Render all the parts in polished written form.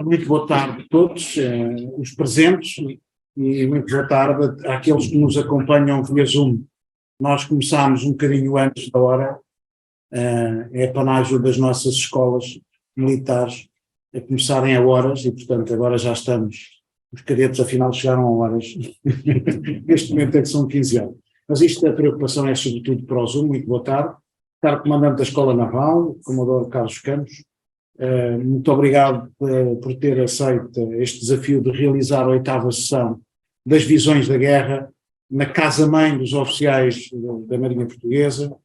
Muito boa tarde a todos, os presentes, e muito boa tarde àqueles que nos acompanham via Zoom. Nós começámos um bocadinho antes da hora, é a panagem das nossas escolas militares a começarem a horas e, portanto, agora já estamos, os cadetes afinal chegaram a horas, neste momento é que são 15 horas. Mas isto, a preocupação é sobretudo para o Zoom. Muito boa tarde. Caro Comandante da Escola Naval, Comandante Carlos Campos, muito obrigado por ter aceito este desafio de realizar a 8ª sessão das Visões da Guerra na Casa-Mãe dos Oficiais da Marinha Portuguesa.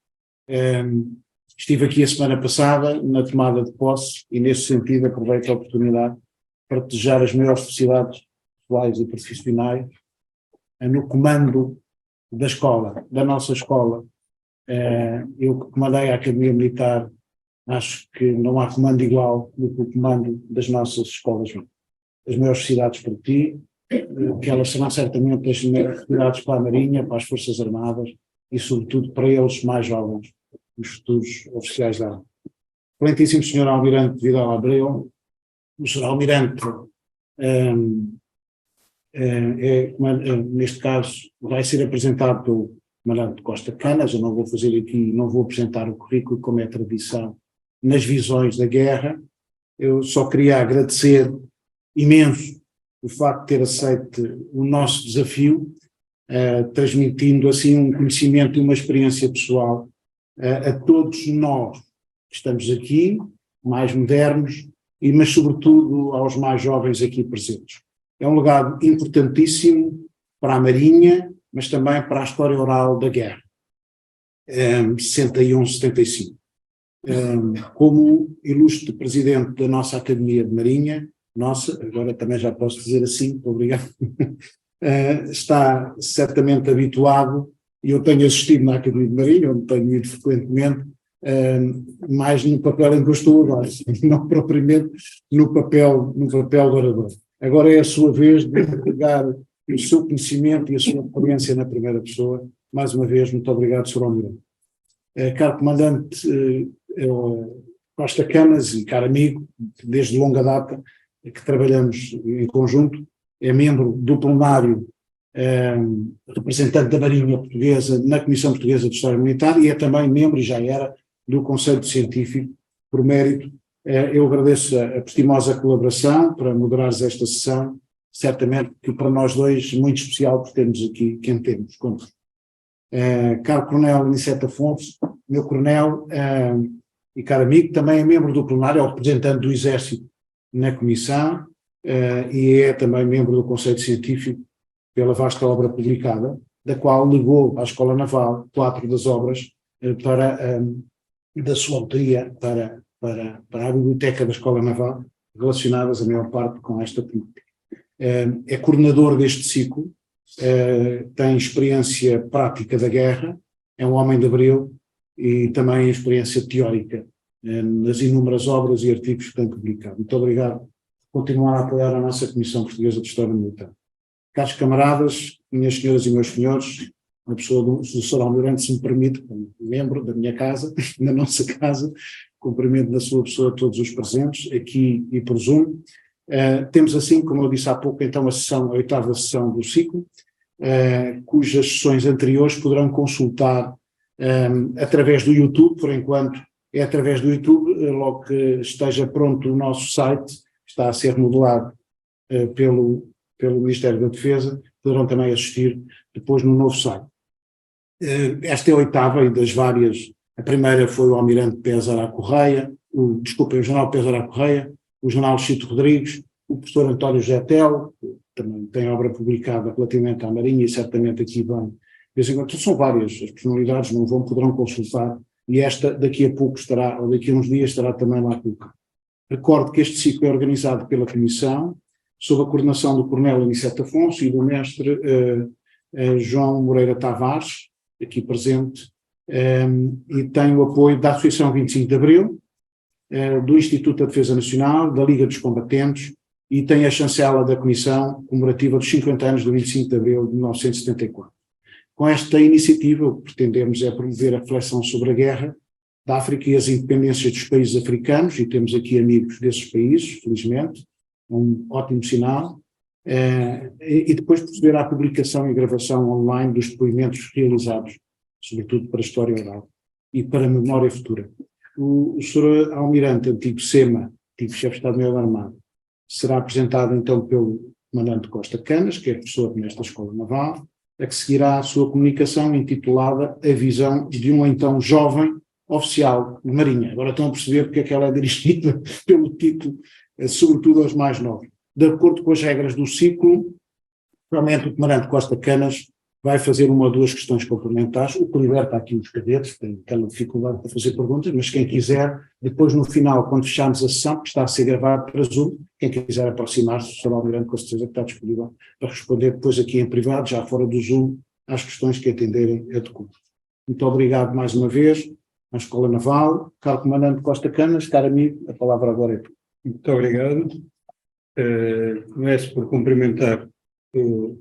Estive aqui a semana passada na tomada de posse e, nesse sentido, aproveito a oportunidade para desejar as maiores felicidades pessoais e profissionais no comando da escola, da nossa escola. Eu que comandei a Academia Militar, acho que não há comando igual do que o comando das nossas escolas. As maiores felicidades para ti, que elas serão certamente as maiores felicidades para a Marinha, para as Forças Armadas e, sobretudo, para eles mais jovens, os futuros oficiais da Arma. Excelentíssimo Sr. Almirante Vidal Abreu, o Sr. Almirante neste caso vai ser apresentado pelo Comandante Costa Canas. Eu não vou fazer aqui, não vou apresentar o currículo como é tradição nas Visões da Guerra. Eu só queria agradecer imenso o facto de ter aceito o nosso desafio, transmitindo assim um conhecimento e uma experiência pessoal a todos nós que estamos aqui, mais modernos, mas sobretudo aos mais jovens aqui presentes. É um legado importantíssimo para a Marinha, mas também para a história oral da guerra, 61-75. Como ilustre presidente da nossa Academia de Marinha, agora também já posso dizer assim, obrigado, está certamente habituado, e eu tenho assistido na Academia de Marinha, onde tenho ido frequentemente, mais no papel em que eu estou agora, não propriamente no papel do orador. Agora é a sua vez de pegar o seu conhecimento e a sua experiência na primeira pessoa. Mais uma vez, muito obrigado, Sr. Almirante. Caro Comandante Costa Canas e caro amigo, desde longa data que trabalhamos em conjunto, é membro do plenário, representante da Marinha Portuguesa na Comissão Portuguesa de História Militar, e é também membro, e já era, do Conselho Científico, por mérito. Eu agradeço a prestimosa colaboração para moderares esta sessão, certamente que para nós dois muito especial por termos aqui quem temos. Caro Coronel Aniceto Afonso, meu coronel e caro amigo, também é membro do plenário, é o representante do Exército na Comissão, e é também membro do Conselho Científico pela vasta obra publicada, da qual legou à Escola Naval 4 das obras da sua autoria para a biblioteca da Escola Naval, relacionadas a maior parte com esta temática. É coordenador deste ciclo, tem experiência prática da guerra, é um homem de abril e também experiência teórica nas inúmeras obras e artigos que tem publicado. Muito obrigado por continuar a apoiar a nossa Comissão Portuguesa de História Militar. Caros camaradas, minhas senhoras e meus senhores, a pessoa do Sr. Almirante, se me permite, como membro da minha casa, da nossa casa, cumprimento da sua pessoa todos os presentes, aqui e por Zoom. Temos assim, como eu disse há pouco, então a 8ª sessão do ciclo, cujas sessões anteriores poderão consultar através do YouTube. Por enquanto é através do YouTube, logo que esteja pronto o nosso site, está a ser modelado pelo Ministério da Defesa, poderão também assistir depois no novo site. Esta é a 8ª e das várias. A primeira foi o Almirante Pézara Correia, o General Pézara Correia, o General Chito Rodrigues, o professor António Getel, que também tem obra publicada relativamente à Marinha e certamente aqui vão, de vez em quando, são várias as personalidades, poderão consultar, e esta daqui a pouco estará, ou daqui a uns dias estará também lá colocada. Recordo que este ciclo é organizado pela Comissão, sob a coordenação do Coronel Aniceto Afonso e do Mestre João Moreira Tavares, aqui presente, e tem o apoio da Associação 25 de Abril, do Instituto da Defesa Nacional, da Liga dos Combatentes, e tem a chancela da Comissão comemorativa dos 50 anos do 25 de Abril de 1974. Com esta iniciativa, o que pretendemos é promover a reflexão sobre a guerra da África e as independências dos países africanos, e temos aqui amigos desses países, felizmente, um ótimo sinal, e depois proceder à publicação e gravação online dos depoimentos realizados, sobretudo para a história oral e para a memória futura. O Sr. Almirante, antigo SEMA, antigo chefe de Estado-Maior da Armada, será apresentado então pelo comandante Costa Canas, que é professor nesta Escola Naval, a que seguirá a sua comunicação intitulada A Visão de um então jovem oficial de Marinha. Agora estão a perceber porque é que ela é dirigida pelo título, sobretudo aos mais novos. De acordo com as regras do ciclo, realmente o comandante Costa Canas vai fazer uma ou duas questões complementares, o que liberta aqui os cadetes, tem aquela dificuldade para fazer perguntas, mas quem quiser, depois no final, quando fecharmos a sessão, que está a ser gravado para Zoom, quem quiser aproximar-se, o Sr. Almirante com certeza que está disponível para responder depois aqui em privado, já fora do Zoom, às questões que atenderem adequadas. Muito obrigado mais uma vez à Escola Naval, caro comandante Costa Canas, caro amigo, a palavra agora é tua. Muito obrigado. Começo por cumprimentar o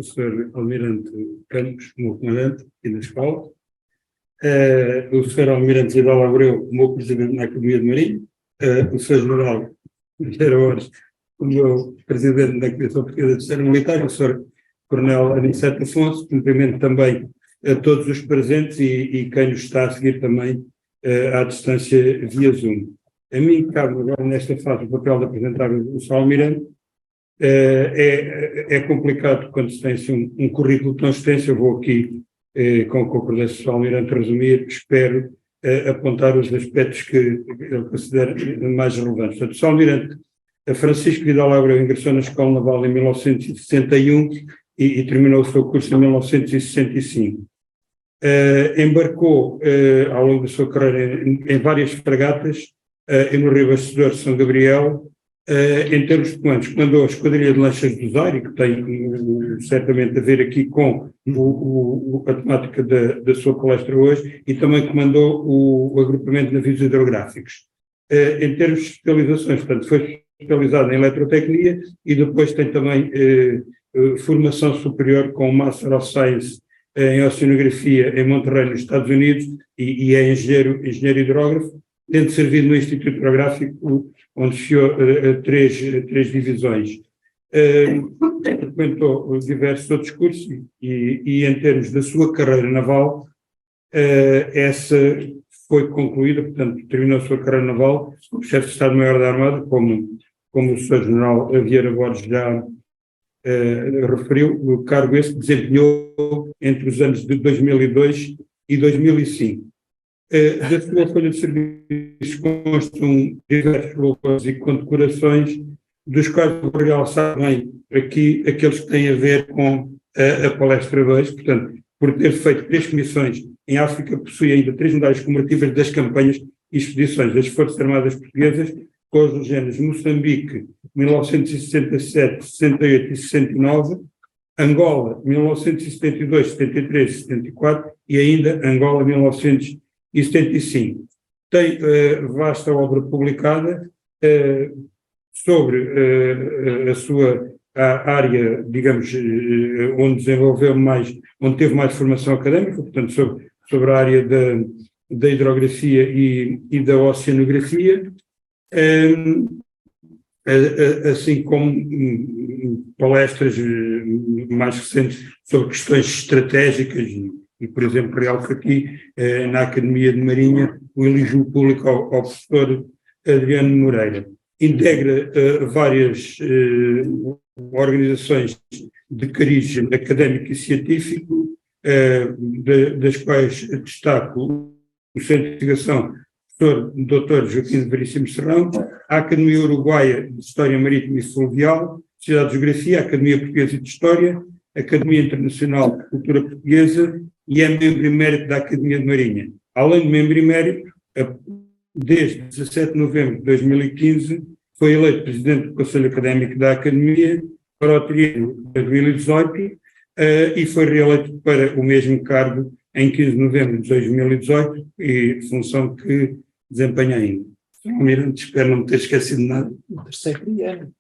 Sr. Almirante Campos, o meu comandante, aqui na escola, o Sr. Almirante Vidal Abreu, o meu presidente na Academia de Marinha, o Sr. General Vieira Borges, o meu presidente da Comissão Portuguesa de Sistema Militar, o Sr. Coronel Aniceto Afonso. Cumprimento também a todos os presentes e quem nos está a seguir também à distância via Zoom. A mim cabe agora, nesta fase, o papel de apresentar o Sr. Almirante. É complicado quando se tem assim, um currículo tão extenso. Eu vou aqui, com a concordância do Sr. Almirante, resumir, espero apontar os aspectos que ele considera mais relevantes. Portanto, o Sr. Almirante Francisco Vidal Abreu ingressou na Escola Naval em 1961 e terminou o seu curso em 1965. Embarcou ao longo da sua carreira em várias fragatas e no Rio Abastecedor de São Gabriel. Em termos de comandos, comandou a Esquadrilha de Lanchas do Zaire, que tem certamente a ver aqui com a temática da sua palestra hoje, e também comandou o agrupamento de navios hidrográficos. Em termos de especializações, portanto, foi especializado em eletrotecnia e depois tem também formação superior com Master of Science em Oceanografia em Monterrey, nos Estados Unidos, e é engenheiro hidrógrafo, tendo servido no Instituto Hidrográfico, onde fechou três divisões. Frequentou diversos outros cursos e em termos da sua carreira naval, essa foi concluída, portanto, terminou a sua carreira naval como chefe de Estado-Maior da Armada, como o Sr. General Vieira Borges já referiu, o cargo esse que desempenhou entre os anos de 2002 e 2005. Da sua folha de serviços constam diversos louvores e condecorações, dos quais vou realçar bem aqui aqueles que têm a ver com a palestra 2. Portanto, por ter feito 3 comissões em África, possui ainda 3 medalhas comemorativas das campanhas e expedições das Forças Armadas Portuguesas, com os géneros Moçambique, 1967, 68 e 69, Angola, 1972, 73 e 74, e ainda Angola, 1975. Tem vasta obra publicada sobre a sua área, digamos, onde desenvolveu mais, onde teve mais formação académica, portanto, sobre a área da hidrografia e da oceanografia, assim como palestras mais recentes sobre questões estratégicas e, por exemplo, realço aqui na Academia de Marinha o elogio público ao professor Adriano Moreira. Integra várias organizações de cariz académico e científico, das quais destaco o Centro de Investigação Dr. Joaquim Veríssimo Serrão, a Academia Uruguaia de História Marítima e Fluvial, Sociedade de Geografia, a Academia Portuguesa de História, a Academia Internacional de Cultura Portuguesa e é membro emérito da Academia de Marinha. Além de membro emérito, desde 17 de novembro de 2015, foi eleito presidente do Conselho Académico da Academia para o triênio de 2018 e foi reeleito para o mesmo cargo em 15 de novembro de 2018, e função que desempenha ainda. Almirante, espero não me ter esquecido de nada. O terceiro triênio.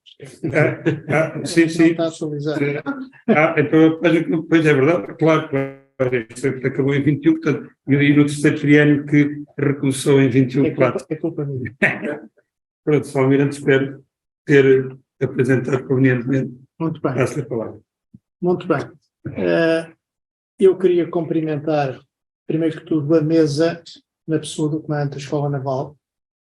Sim, sim. Não está atualizado. Então, pois é verdade, claro. Acabou em 21, portanto, e no terceiro triênio que recomeçou em 21, claro. É culpa minha. Pronto, Sr. Almirante, espero ter apresentado convenientemente. Muito bem. Passo-lhe a palavra. Muito bem. Eu queria cumprimentar, primeiro que tudo, a mesa na pessoa do comandante da Escola Naval,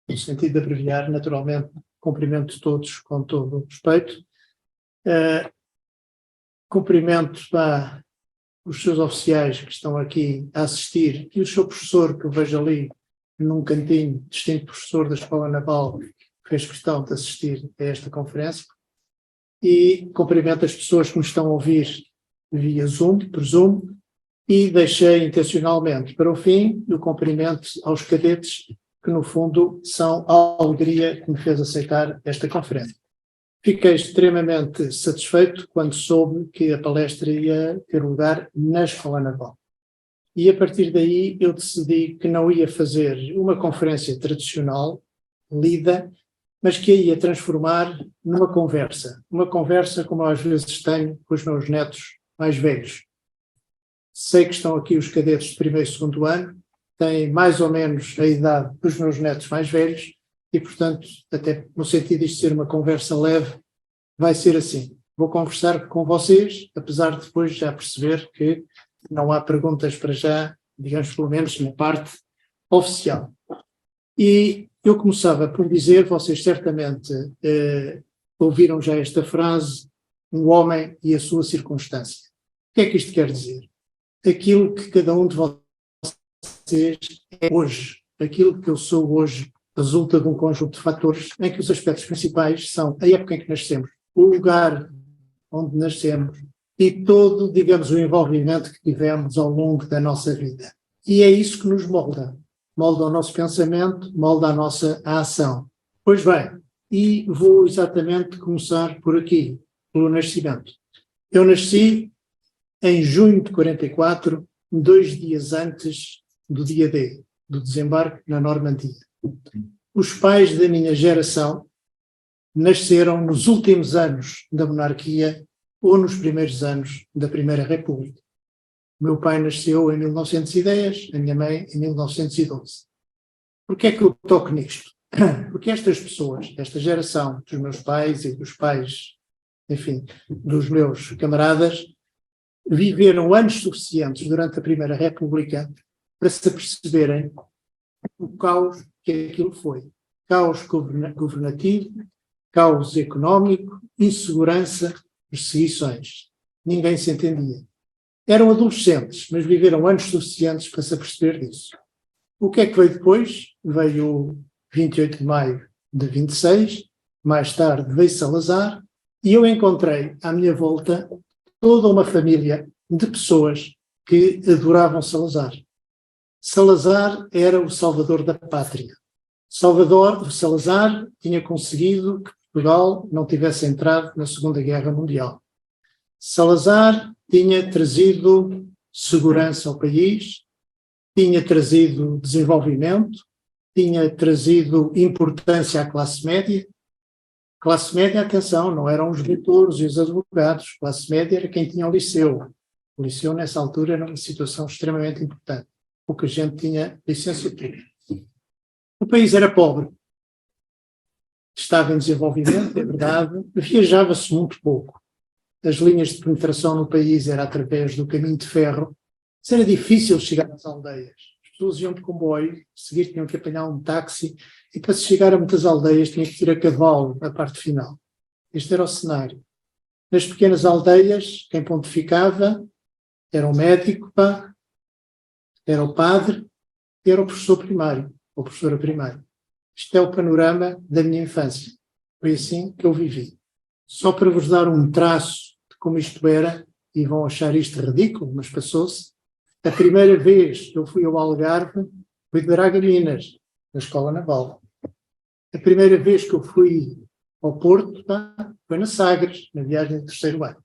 no sentido de abreviar, naturalmente, cumprimento todos com todo o respeito. Cumprimento os seus oficiais que estão aqui a assistir e o seu professor, que eu vejo ali num cantinho, distinto professor da Escola Naval, que fez questão de assistir a esta conferência. E cumprimento as pessoas que nos estão a ouvir via Zoom, por Zoom, e deixei intencionalmente para o fim o cumprimento aos cadetes, que no fundo são a alegria que me fez aceitar esta conferência. Fiquei extremamente satisfeito quando soube que a palestra ia ter lugar na Escola Naval. E a partir daí eu decidi que não ia fazer uma conferência tradicional, lida, mas que a ia transformar numa conversa. Uma conversa como às vezes tenho com os meus netos mais velhos. Sei que estão aqui os cadetes de primeiro e segundo ano, têm mais ou menos a idade dos meus netos mais velhos e, portanto, até no sentido de isto ser uma conversa leve, vai ser assim. Vou conversar com vocês, apesar de depois já perceber que não há perguntas para já, digamos pelo menos na parte oficial. E eu começava por dizer, vocês certamente ouviram já esta frase, um homem e a sua circunstância. O que é que isto quer dizer? Aquilo que cada um de vocês é hoje, aquilo que eu sou hoje, resulta de um conjunto de fatores em que os aspectos principais são a época em que nascemos, o lugar onde nascemos e todo, digamos, o envolvimento que tivemos ao longo da nossa vida. E é isso que nos molda. Molda o nosso pensamento, molda a nossa ação. Pois bem, e vou exatamente começar por aqui, pelo nascimento. Eu nasci em junho de 44, 2 dias antes do dia D, do desembarque na Normandia. Os pais da minha geração nasceram nos últimos anos da monarquia ou nos primeiros anos da Primeira República. O meu pai nasceu em 1910, a minha mãe em 1912. Por que é que eu toco nisto? Porque estas pessoas, esta geração dos meus pais e dos pais, enfim, dos meus camaradas, viveram anos suficientes durante a Primeira República para se aperceberem o caos que aquilo foi. Caos governativo, caos económico, insegurança, perseguições. Ninguém se entendia. Eram adolescentes, mas viveram anos suficientes para se aperceber disso. O que é que veio depois? Veio o 28 de maio de 26, mais tarde veio Salazar, e eu encontrei à minha volta toda uma família de pessoas que adoravam Salazar. Salazar era o salvador da pátria. Salazar tinha conseguido que Portugal não tivesse entrado na Segunda Guerra Mundial. Salazar tinha trazido segurança ao país, tinha trazido desenvolvimento, tinha trazido importância à classe média. Classe média, atenção, não eram os doutores e os advogados. Classe média era quem tinha o liceu. O liceu, nessa altura, era uma situação extremamente importante. Pouca gente tinha licenciatura. O país era pobre. Estava em desenvolvimento, é verdade. Viajava-se muito pouco. As linhas de penetração no país era através do caminho de ferro. Mas era difícil chegar às aldeias. As pessoas iam de comboio, a seguir tinham que apanhar um táxi, e para se chegar a muitas aldeias tinha que ir a cavalo, a parte final. Este era o cenário. Nas pequenas aldeias, quem pontificava era o médico, era o padre, e era o professor primário, ou professora primária. Isto é o panorama da minha infância. Foi assim que eu vivi. Só para vos dar um traço de como isto era, e vão achar isto ridículo, mas passou-se, a primeira vez que eu fui ao Algarve foi de Braga-Minas, na Escola Naval. A primeira vez que eu fui ao Porto foi na Sagres, na viagem de terceiro ano.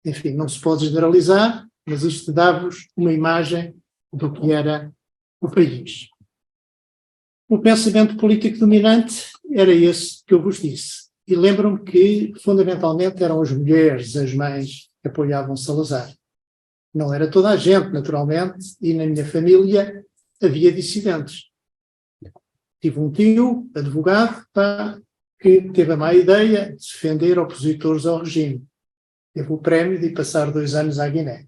Enfim, não se pode generalizar, mas isto dá-vos uma imagem do que era o país. O pensamento político dominante era esse que eu vos disse. E lembro-me que, fundamentalmente, eram as mulheres, as mães, que apoiavam Salazar. Não era toda a gente, naturalmente, e na minha família havia dissidentes. Tive um tio, advogado, que teve a má ideia de defender opositores ao regime. Teve o prémio de ir passar 2 anos à Guiné.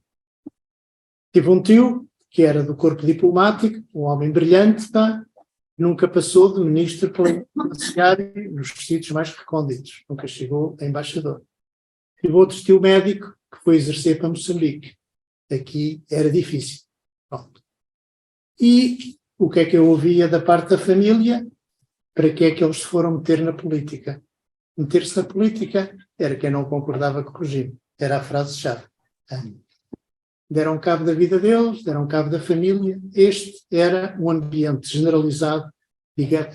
Tive um tio que era do corpo diplomático, um homem brilhante, pá, nunca passou de ministro plenipotenciário nos sítios mais recônditos, nunca chegou a embaixador. Tive outro tio médico que foi exercer para Moçambique. Aqui era difícil. Pronto. E o que é que eu ouvia da parte da família? Para que é que eles se foram meter na política? Meter-se na política era quem não concordava com o regime. Era a frase-chave. Deram cabo da vida deles, deram cabo da família. Este era um ambiente generalizado, diga,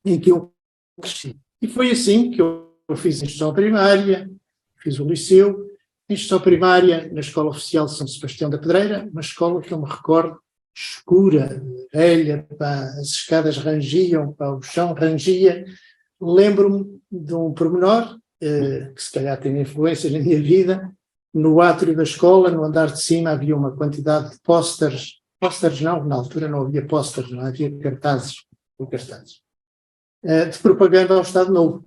em que eu cresci. E foi assim que eu fiz a instrução primária, fiz o liceu, a instrução primária na Escola Oficial de São Sebastião da Pedreira, uma escola que eu me recordo, escura, velha, pá, as escadas rangiam, pá, o chão rangia. Lembro-me de um pormenor, que se calhar tem influência na minha vida. No átrio da escola, no andar de cima, havia uma quantidade de pósteres não, na altura não havia pósteres, não havia cartazes, de propaganda ao Estado Novo.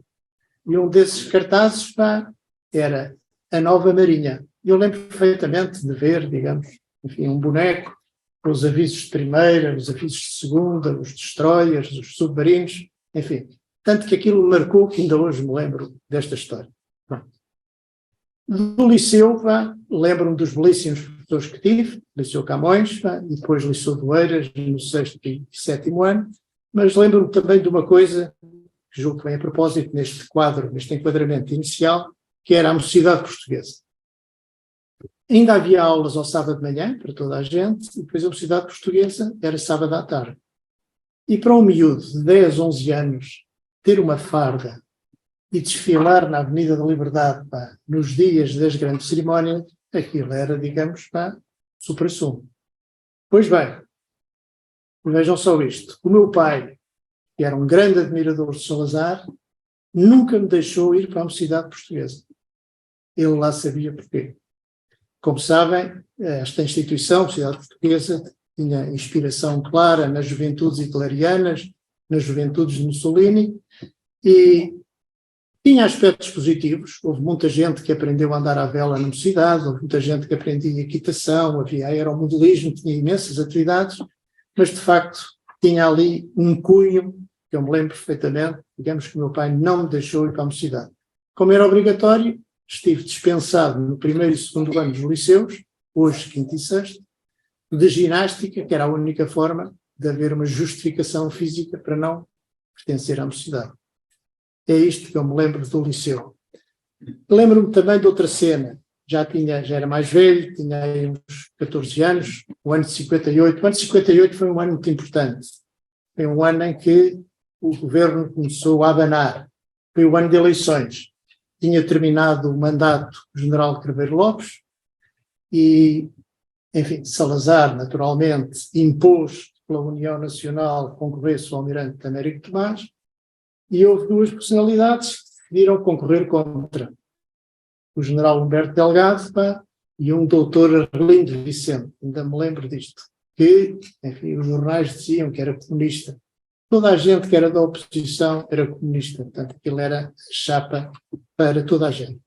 E um desses cartazes, pá, era a Nova Marinha. Eu lembro perfeitamente de ver, digamos, enfim, um boneco com os avisos de primeira, os avisos de segunda, os destroyers, os submarinos, enfim. Tanto que aquilo me marcou que ainda hoje me lembro desta história. Do liceu, lembro-me dos belíssimos professores que tive, Liceu Camões, e depois Liceu de Oeiras, no 6º e 7º ano, mas lembro-me também de uma coisa, que julgo que vem a propósito neste quadro, neste enquadramento inicial, que era a Mocidade Portuguesa. Ainda havia aulas ao sábado de manhã, para toda a gente, e depois a Mocidade Portuguesa era sábado à tarde. E para um miúdo de 10, 11 anos, ter uma farda e desfilar na Avenida da Liberdade, pá, nos dias das grandes cerimónias, aquilo era, digamos, supra-sumo. Pois bem, vejam só isto. O meu pai, que era um grande admirador de Salazar, nunca me deixou ir para a Mocidade Portuguesa. Ele lá sabia porquê. Como sabem, esta instituição, a Mocidade Portuguesa, tinha inspiração clara nas juventudes hitlerianas, nas juventudes de Mussolini, e tinha aspectos positivos. Houve muita gente que aprendeu a andar à vela na mocidade, houve muita gente que aprendia equitação, havia aeromodelismo, tinha imensas atividades, mas de facto tinha ali um cunho, que eu me lembro perfeitamente, digamos que o meu pai não me deixou ir para a mocidade. Como era obrigatório, estive dispensado no 1º e 2º ano dos liceus, hoje 5º e 6º, de ginástica, que era a única forma de haver uma justificação física para não pertencer à mocidade. É isto que eu me lembro do liceu. Lembro-me também de outra cena. Já era mais velho, tinha aí uns 14 anos, o ano de 58. O ano de 58 foi um ano muito importante. Foi um ano em que o governo começou a abanar. Foi o ano de eleições. Tinha terminado o mandato do general Craveiro Lopes e, enfim, Salazar, naturalmente, impôs pela União Nacional concorresse o almirante Américo Tomás. E houve 2 personalidades que decidiram concorrer contra o general Humberto Delgado, e um doutor Arlindo Vicente, ainda me lembro disto, que, enfim, os jornais diziam que era comunista. Toda a gente que era da oposição era comunista, portanto, aquilo era chapa para toda a gente.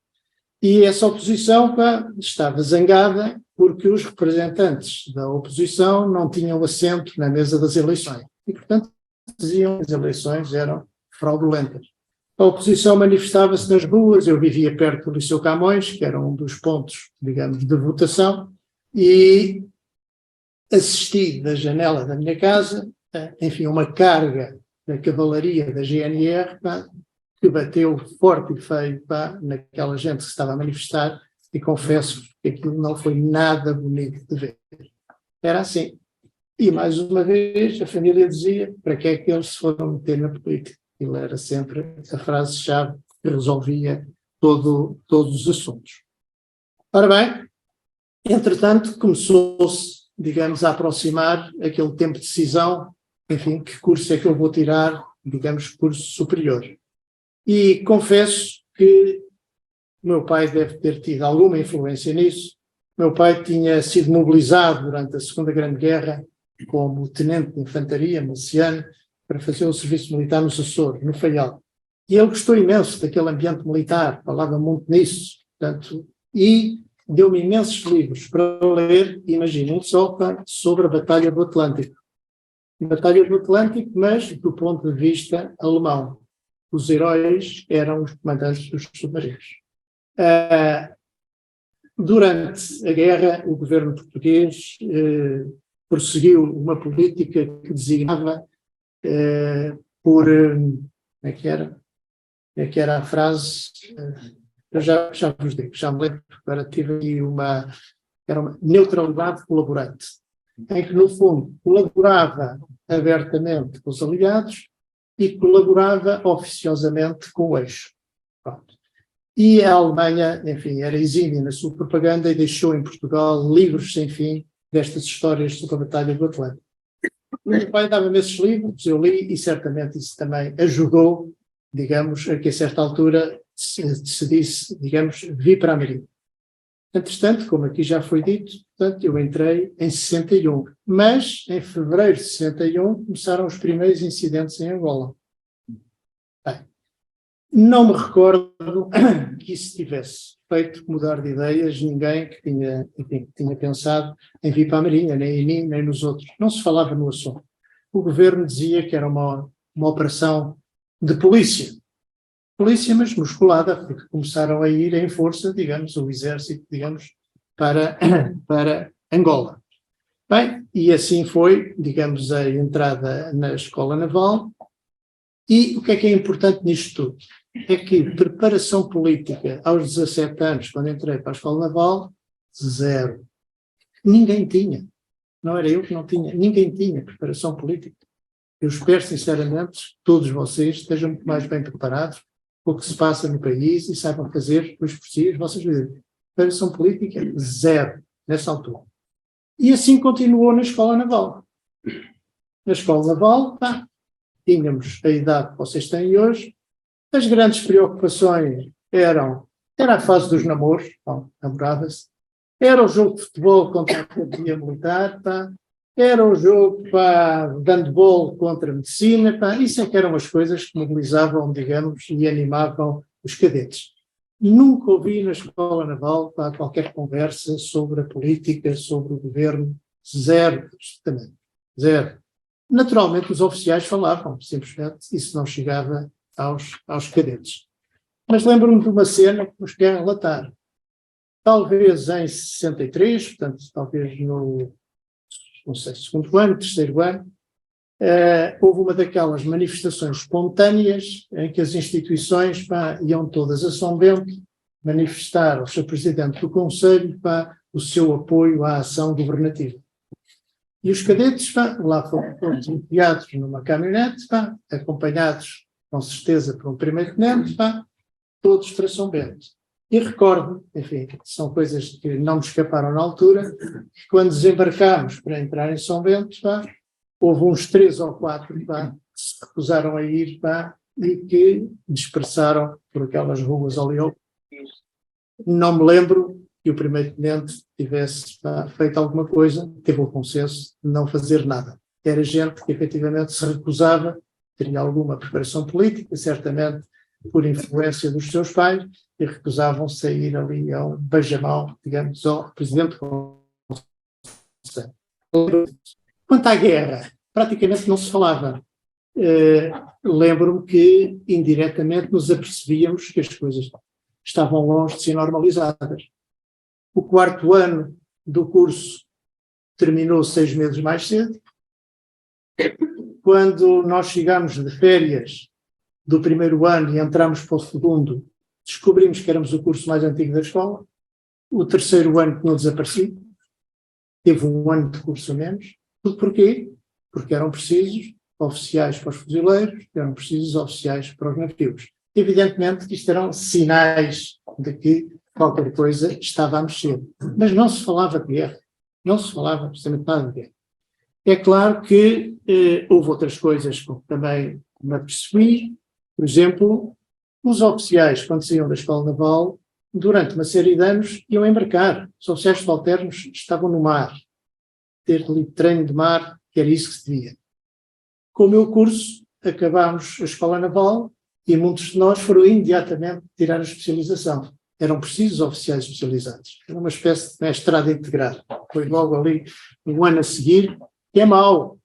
E essa oposição estava zangada porque os representantes da oposição não tinham assento na mesa das eleições. E, portanto, diziam que as eleições eram fraudulentas. A oposição manifestava-se nas ruas, eu vivia perto do Liceu Camões, que era um dos pontos, digamos, de votação, e assisti da janela da minha casa, enfim, uma carga da cavalaria da GNR, que bateu forte e feio naquela gente que se estava a manifestar, e confesso que aquilo não foi nada bonito de ver. Era assim. E, mais uma vez, a família dizia para que é que eles se foram meter na política. Aquilo era sempre a frase-chave que resolvia todos os assuntos. Ora bem, entretanto, começou-se, digamos, a aproximar aquele tempo de decisão, enfim, que curso é que eu vou tirar, digamos, curso superior. E confesso que o meu pai deve ter tido alguma influência nisso. O meu pai tinha sido mobilizado durante a Segunda Grande Guerra como tenente de infantaria, miliciano, para fazer o serviço militar nos Açores, no Faial. E ele gostou imenso daquele ambiente militar, falava muito nisso, portanto, e deu-me imensos livros para ler, imaginem só, sobre a Batalha do Atlântico. Batalha do Atlântico, mas do ponto de vista alemão. Os heróis eram os comandantes dos submarinos. Durante a guerra, o governo português prosseguiu uma política que designava por... como é que era? Como é que era a frase? Eu já vos digo, já me lembro, agora tive aqui era uma neutralidade colaborante, em que, no fundo, colaborava abertamente com os aliados e colaborava oficiosamente com o eixo. Pronto. E a Alemanha, enfim, era exímia na sua propaganda e deixou em Portugal livros sem fim destas histórias sobre a Batalha do Atlântico. O meu pai dava-me esses livros, eu li, e certamente isso também ajudou, digamos, a que a certa altura se disse, digamos, vi para a Marinha. Entretanto, como aqui já foi dito, portanto, eu entrei em 61, mas em fevereiro de 61 começaram os primeiros incidentes em Angola. Bem, não me recordo que isso tivesse feito mudar de ideias ninguém que tinha pensado em vir para a Marinha, nem em mim, nem nos outros. Não se falava no assunto. O governo dizia que era uma operação de polícia, mas musculada, porque começaram a ir em força, digamos, o exército, digamos, para Angola. Bem, e assim foi, digamos, a entrada na Escola Naval. E o que é importante nisto tudo? É que preparação política aos 17 anos, quando entrei para a Escola Naval, zero. Ninguém tinha. Não era eu que não tinha. Ninguém tinha preparação política. Eu espero, sinceramente, que todos vocês estejam muito mais bem preparados com o que se passa no país e saibam fazer, depois por si, as vossas vidas. Preparação política, zero, nessa altura. E assim continuou na Escola Naval. Na Escola Naval, tínhamos a idade que vocês têm hoje. As grandes preocupações era a fase dos namoros, namorava-se, era o jogo de futebol contra a academia militar, era o jogo de handball contra a medicina, isso é que eram as coisas que mobilizavam, digamos, e animavam os cadetes. Nunca ouvi na Escola Naval qualquer conversa sobre a política, sobre o governo, zero, absolutamente, zero. Naturalmente os oficiais falavam, simplesmente, isso não chegava aos cadetes. Mas lembro-me de uma cena que vos quero relatar. Talvez em 63, portanto, talvez no, não sei, segundo ano, terceiro ano, houve uma daquelas manifestações espontâneas em que as instituições iam todas a São Bento manifestar ao seu presidente do Conselho o seu apoio à ação governativa. E os cadetes lá foram todos enviados numa caminhonete, acompanhados com certeza por um primeiro-tenente, todos para São Bento. E recordo, enfim, são coisas que não me escaparam na altura, que quando desembarcámos para entrar em São Bento, houve uns 3 ou 4 que se recusaram a ir e que dispersaram por aquelas ruas ali. Não me lembro que o primeiro-tenente tivesse feito alguma coisa, teve o consenso de não fazer nada. Era gente que efetivamente se recusava, teria alguma preparação política, certamente por influência dos seus pais, e recusavam-se a ir ali ao beijamão, digamos, ao presidente do Conselho. Quanto à guerra, praticamente não se falava. Lembro-me que, indiretamente, nos apercebíamos que as coisas estavam longe de ser normalizadas. O 4º ano do curso terminou 6 meses mais cedo. Quando nós chegámos de férias do 1º ano e entramos para o 2º, descobrimos que éramos o curso mais antigo da escola. O 3º ano que não desaparecia, teve um ano de curso a menos. Tudo porquê? Porque eram precisos oficiais para os fuzileiros, eram precisos oficiais para os navios. Evidentemente que isto eram sinais de que qualquer coisa estava a mexer. Mas não se falava de guerra. Não se falava absolutamente nada de guerra. É claro que houve outras coisas que também me apercebi. Por exemplo, os oficiais, quando saíam da Escola Naval, durante uma série de anos, iam embarcar. Os oficiais subalternos estavam no mar. Ter ali treino de mar, que era isso que se devia. Com o meu curso, acabámos a Escola Naval E muitos de nós foram imediatamente tirar a especialização. Eram precisos oficiais especializados. Era uma espécie de mestrado integrado. Foi logo ali, um ano a seguir, que é mau,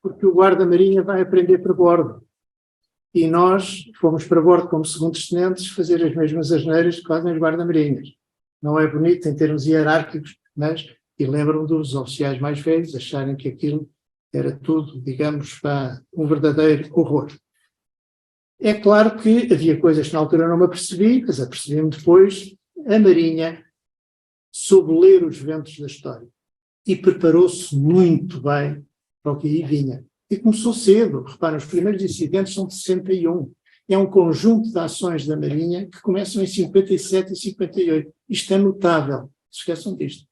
porque o guarda-marinha vai aprender para bordo. E nós fomos para bordo como segundos tenentes fazer as mesmas asneiras que fazem os guarda-marinhas. Não é bonito em termos hierárquicos, mas, e lembram dos oficiais mais velhos, acharem que aquilo era tudo, digamos, um verdadeiro horror. É claro que havia coisas que na altura não me apercebi, mas apercebi-me depois. A Marinha soube ler os ventos da história e preparou-se muito bem para o que aí vinha. E começou cedo. Reparem, os primeiros incidentes são de 61. É um conjunto de ações da Marinha que começam em 57 e 58. Isto é notável. Não se esqueçam disto.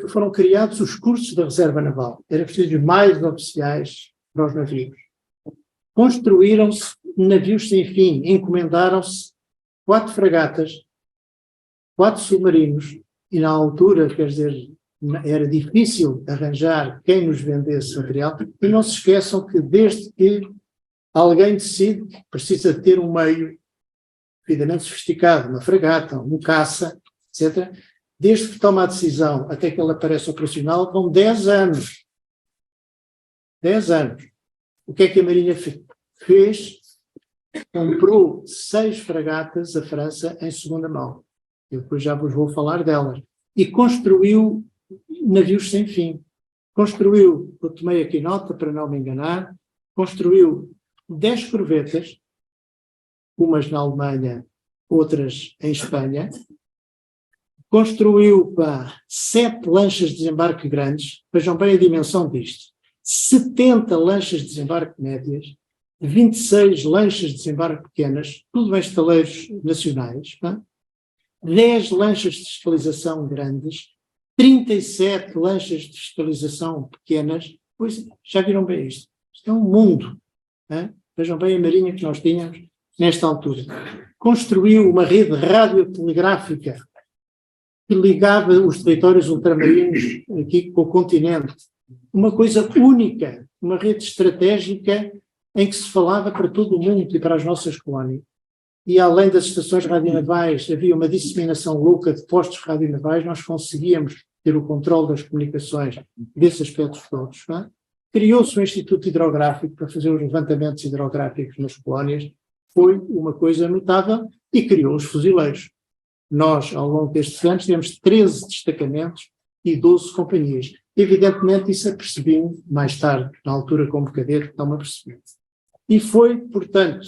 Foram criados os cursos da Reserva Naval. Era preciso mais oficiais para os navios. Construíram-se navios sem fim. Encomendaram-se 4 fragatas, 4 submarinos. E na altura, quer dizer, era difícil arranjar quem nos vendesse material. E não se esqueçam que desde que alguém decide que precisa ter um meio devidamente sofisticado, uma fragata, um caça, etc., desde que toma a decisão até que ele aparece operacional, vão 10 anos. 10 anos. O que é que a Marinha fez? Comprou 6 fragatas a França em segunda mão. Eu depois já vos vou falar delas. E construiu navios sem fim. Construiu, eu tomei aqui nota para não me enganar, construiu 10 corvetas, umas na Alemanha, outras em Espanha. Construiu 7 lanchas de desembarque grandes, vejam bem a dimensão disto, 70 lanchas de desembarque médias, 26 lanchas de desembarque pequenas, tudo em estaleiros nacionais, 10 lanchas de fiscalização grandes, 37 lanchas de fiscalização pequenas. Pois, já viram bem isto? Isto é um mundo. Vejam bem a Marinha que nós tínhamos nesta altura. Construiu uma rede radiotelegráfica que ligava os territórios ultramarinos aqui com o continente. Uma coisa única, uma rede estratégica em que se falava para todo o mundo e para as nossas colónias. E além das estações radionavais, havia uma disseminação louca de postos radionavais, nós conseguíamos ter o controle das comunicações desses aspectos todos. Criou-se um Instituto Hidrográfico para fazer os levantamentos hidrográficos nas colónias, foi uma coisa notável, e criou os fuzileiros. Nós, ao longo destes anos, tivemos 13 destacamentos e 12 companhias. Evidentemente, isso apercebi-me mais tarde, na altura como cadete, não me apercebi. E foi, portanto,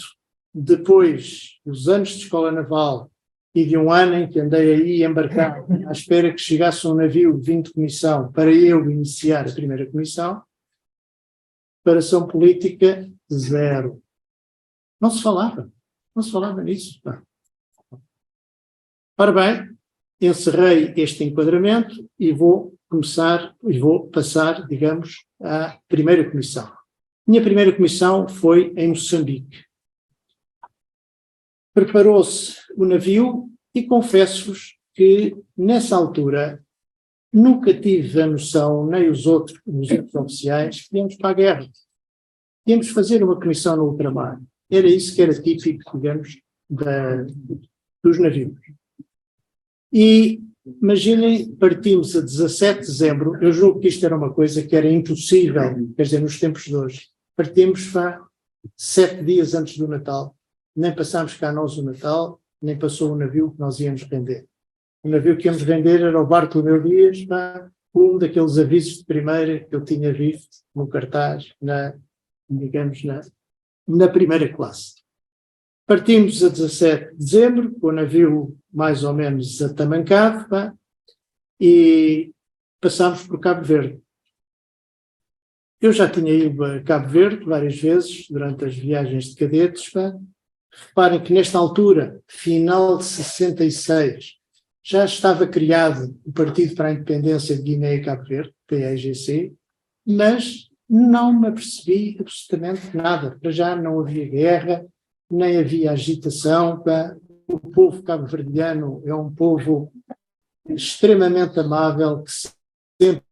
depois dos anos de escola naval e de um ano em que andei aí embarcado à espera que chegasse um navio vindo de comissão para eu iniciar a primeira comissão, preparação política, 0. Não se falava nisso. Ora bem, encerrei este enquadramento e vou passar, digamos, à primeira comissão. Minha primeira comissão foi em Moçambique. Preparou-se o navio e confesso-vos que, nessa altura, nunca tive a noção, nem os outros oficiais, que íamos para a guerra. Íamos fazer uma comissão no ultramar. Era isso que era típico, digamos, dos navios. E, imaginem, partimos a 17 de dezembro, eu julgo que isto era uma coisa que era impossível, quer dizer, nos tempos de hoje. Partimos 7 dias antes do Natal. Nem passámos cá nós o Natal, nem passou o navio que nós íamos vender. O navio que íamos vender era o Bartolomeu Dias, um daqueles avisos de primeira que eu tinha visto no cartaz, na primeira classe. Partimos a 17 de dezembro, com o navio mais ou menos atamancado, e passámos por Cabo Verde. Eu já tinha ido a Cabo Verde várias vezes durante as viagens de cadetes. Reparem que nesta altura, final de 66, já estava criado o Partido para a Independência de Guiné e Cabo Verde, PAIGC, mas não me apercebi absolutamente nada. Para já não havia guerra, nem havia agitação. O povo cabo-verdiano é um povo extremamente amável, que sempre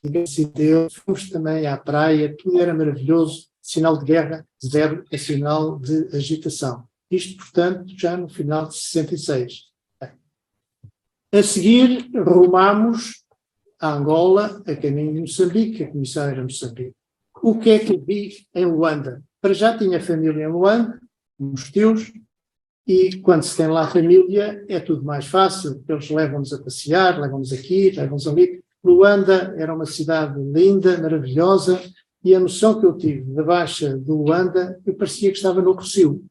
ninguém se deu, fomos também à praia, tudo era maravilhoso, sinal de guerra, zero é sinal de agitação. Isto, portanto, já no final de 66. A seguir, rumámos a Angola, a caminho de Moçambique, a comissão era Moçambique. O que é que vi em Luanda? Para já tinha família em Luanda, uns tios, e quando se tem lá família é tudo mais fácil, eles levam-nos a passear, levam-nos aqui, levam-nos ali. Luanda era uma cidade linda, maravilhosa, e a noção que eu tive da Baixa de Luanda, eu parecia que estava no Rossio.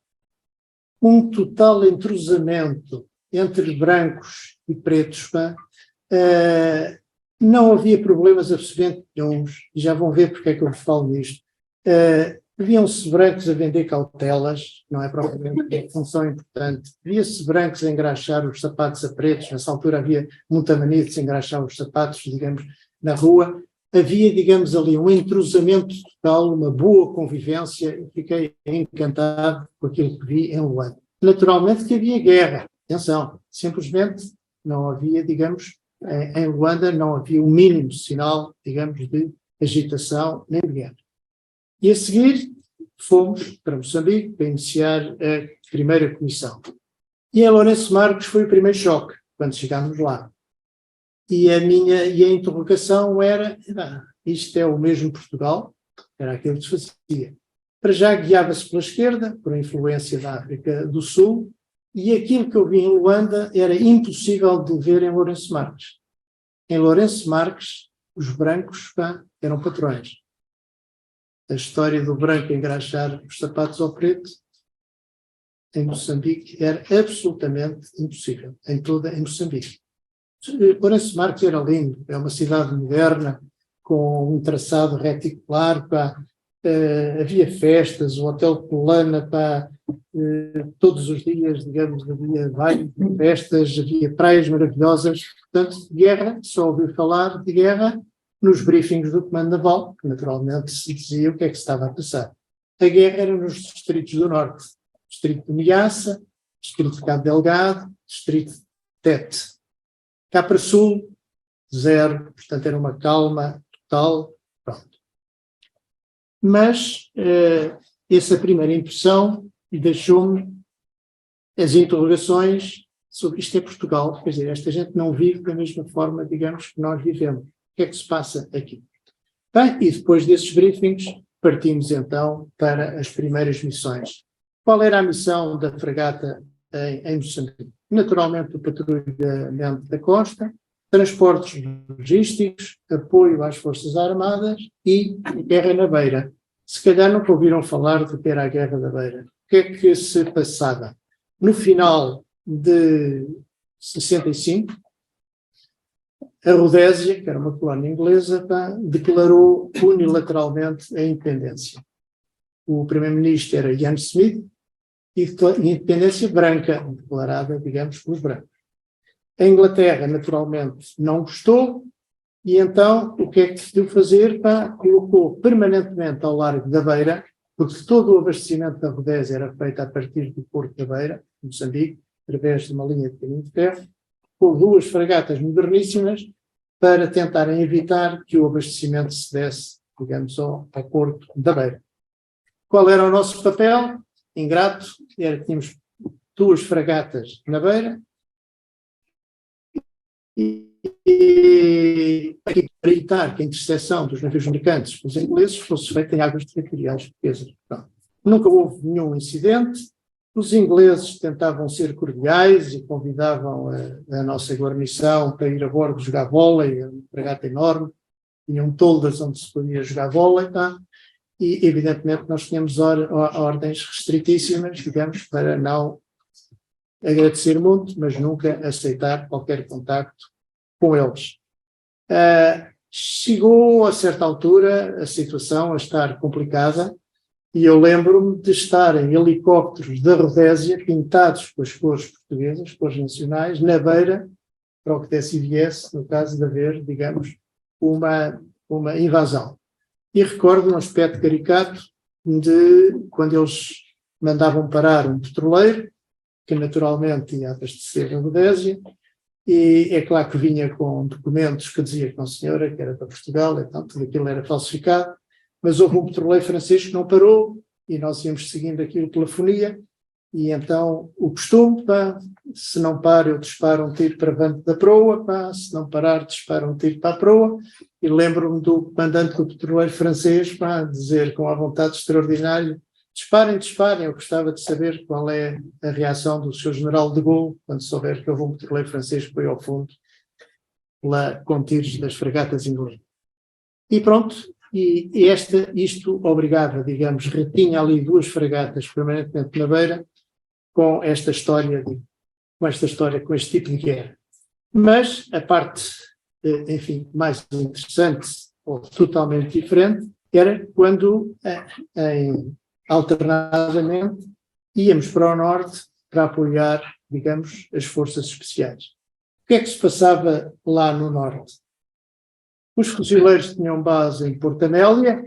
Um total entrosamento entre brancos e pretos, não havia problemas absolutamente nenhuns, e já vão ver porque é que eu falo nisto. Viam-se brancos a vender cautelas, não é propriamente uma função importante. Via-se brancos a engraxar os sapatos a pretos, nessa altura havia muita mania de se engraxar os sapatos, digamos, na rua. Havia, digamos, ali um entrosamento total, uma boa convivência, e fiquei encantado com aquilo que vi em Luanda. Naturalmente que havia guerra, atenção, simplesmente não havia, digamos, em Luanda não havia o mínimo sinal, digamos, de agitação nem de guerra. E a seguir fomos para Moçambique para iniciar a primeira comissão. E em Lourenço Marques foi o primeiro choque, quando chegámos lá. E a interrogação era, isto é o mesmo Portugal? Era aquilo que se fazia. Para já guiava-se pela esquerda, por influência da África do Sul, e aquilo que eu vi em Luanda era impossível de ver em Lourenço Marques. Em Lourenço Marques, os brancos eram patrões. A história do branco engraxar os sapatos ao preto, em Moçambique, era absolutamente impossível, em Moçambique. Lourenço Marques era lindo, é uma cidade moderna, com um traçado reticular, havia festas, o Hotel Colana, todos os dias, digamos, havia várias festas, havia praias maravilhosas. Portanto, guerra, só ouvi falar de guerra nos briefings do Comando Naval, que naturalmente se dizia o que é que se estava a passar. A guerra era nos distritos do Norte, distrito de Niassa, distrito de Cabo Delgado, distrito de Tete. Cá para Sul, zero, portanto era uma calma total, pronto. Mas essa primeira impressão deixou-me as interrogações sobre isto é Portugal, quer dizer, esta gente não vive da mesma forma, digamos, que nós vivemos. O que é que se passa aqui? Bem, e depois desses briefings, partimos então para as primeiras missões. Qual era a missão da fragata em Moçambique? Naturalmente o patrulhamento da costa, transportes logísticos, apoio às Forças Armadas e guerra na Beira. Se calhar nunca ouviram falar do que era a Guerra da Beira. O que é que se passava? No final de 65, a Rodésia, que era uma colónia inglesa, declarou unilateralmente a independência. O primeiro-ministro era Ian Smith e independência branca, declarada, digamos, pelos brancos. A Inglaterra, naturalmente, não gostou e então o que é que decidiu fazer? Colocou permanentemente ao largo da Beira, porque todo o abastecimento da Rodésia era feito a partir do Porto da Beira, Moçambique, através de uma linha de caminho de ferro, com 2 fragatas moderníssimas para tentarem evitar que o abastecimento se desse, digamos, ao Porto da Beira. Qual era o nosso papel? Ingrato, era que tínhamos 2 fragatas na Beira e para evitar que a interseção dos navios mercantes pelos ingleses fosse feita em águas territoriais portuguesas. Nunca houve nenhum incidente. Os ingleses tentavam ser cordiais e convidavam a nossa guarnição para ir a bordo jogar vôlei, uma fragata enorme, tinham toldas onde se podia jogar vôlei, e evidentemente nós tínhamos ordens restritíssimas, digamos, para não agradecer muito, mas nunca aceitar qualquer contacto com eles. Chegou a certa altura a situação a estar complicada, e eu lembro-me de estar em helicópteros da Rodésia, pintados com as cores portuguesas, cores nacionais, na Beira, para o que desse e viesse, no caso de haver, digamos, uma invasão. E recordo um aspecto caricato de quando eles mandavam parar um petroleiro, que naturalmente ia abastecer a Rodésia, E é claro que vinha com documentos que dizia que não senhora, que era para Portugal, então tudo aquilo era falsificado, mas houve um petroleiro francês que não parou e nós íamos seguindo aquilo pela fonia e então o costume, pá, se não para eu disparo um tiro para dentro da proa, pá, se não parar disparo um tiro para a proa e lembro-me do comandante do petroleiro francês, pá, dizer com a vontade extraordinária: disparem, disparem. Eu gostava de saber qual é a reação do Sr. General de Gaulle quando souber que houve um petroleiro francês que foi ao fundo lá com tiros das fragatas inglesas. E pronto, isto obrigava, digamos, retinha ali 2 fragatas permanentemente na beira com esta história, com este tipo de guerra. Mas a parte, enfim, mais interessante ou totalmente diferente era quando alternadamente íamos para o norte para apoiar, digamos, as forças especiais. O que é que se passava lá no norte? Os fuzileiros tinham base em Porto Amélia,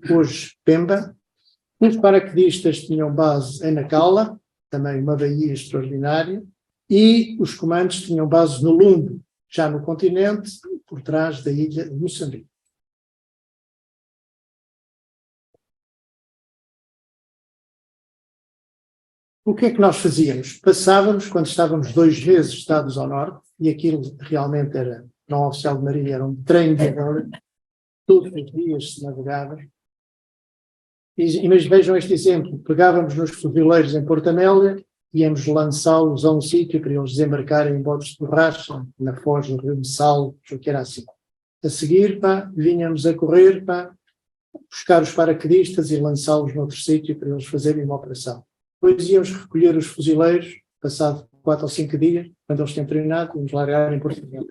hoje Pemba. Os paraquedistas tinham base em Nacala, também uma baía extraordinária, e os comandos tinham base no Lumbo, já no continente, por trás da ilha de Moçambique. O que é que nós fazíamos? Passávamos, quando estávamos 2 meses estados ao norte, e aquilo realmente era, para um oficial de marinha, era um trem de agora, todos os dias se navegava. Mas vejam este exemplo: pegávamos nos fuzileiros em Porto Amélia, íamos lançá-los a um sítio para eles desembarcarem em botes de borracha, na foz do Rio de Sal, o que era assim. A seguir, pá, vinhamos a correr, pá, buscar os paraquedistas e lançá-los noutro sítio para eles fazerem uma operação. Depois íamos recolher os fuzileiros, passado 4 ou 5 dias, quando eles tinham treinado, íamos largar em Portugal.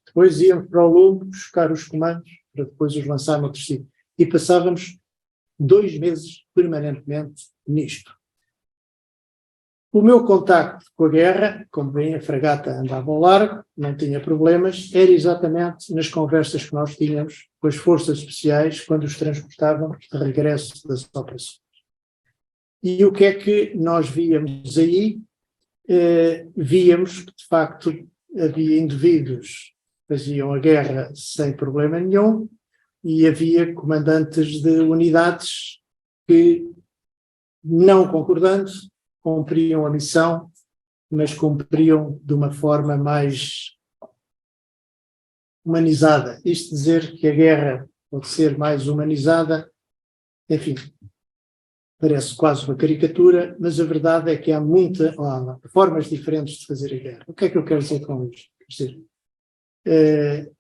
Depois íamos para o Lumbo buscar os comandos para depois os lançar noutro sítio. E passávamos 2 meses permanentemente nisto. O meu contacto com a guerra, como bem a fragata andava ao largo, não tinha problemas, era exatamente nas conversas que nós tínhamos com as forças especiais quando os transportavam de regresso das operações. E o que é que nós víamos aí? Víamos que, de facto, havia indivíduos que faziam a guerra sem problema nenhum e havia comandantes de unidades que, não concordando, cumpriam a missão, mas cumpriam de uma forma mais humanizada. Isto dizer que a guerra pode ser mais humanizada, enfim, parece quase uma caricatura, mas a verdade é que há formas diferentes de fazer a guerra. O que é que eu quero dizer com isto? Quer dizer,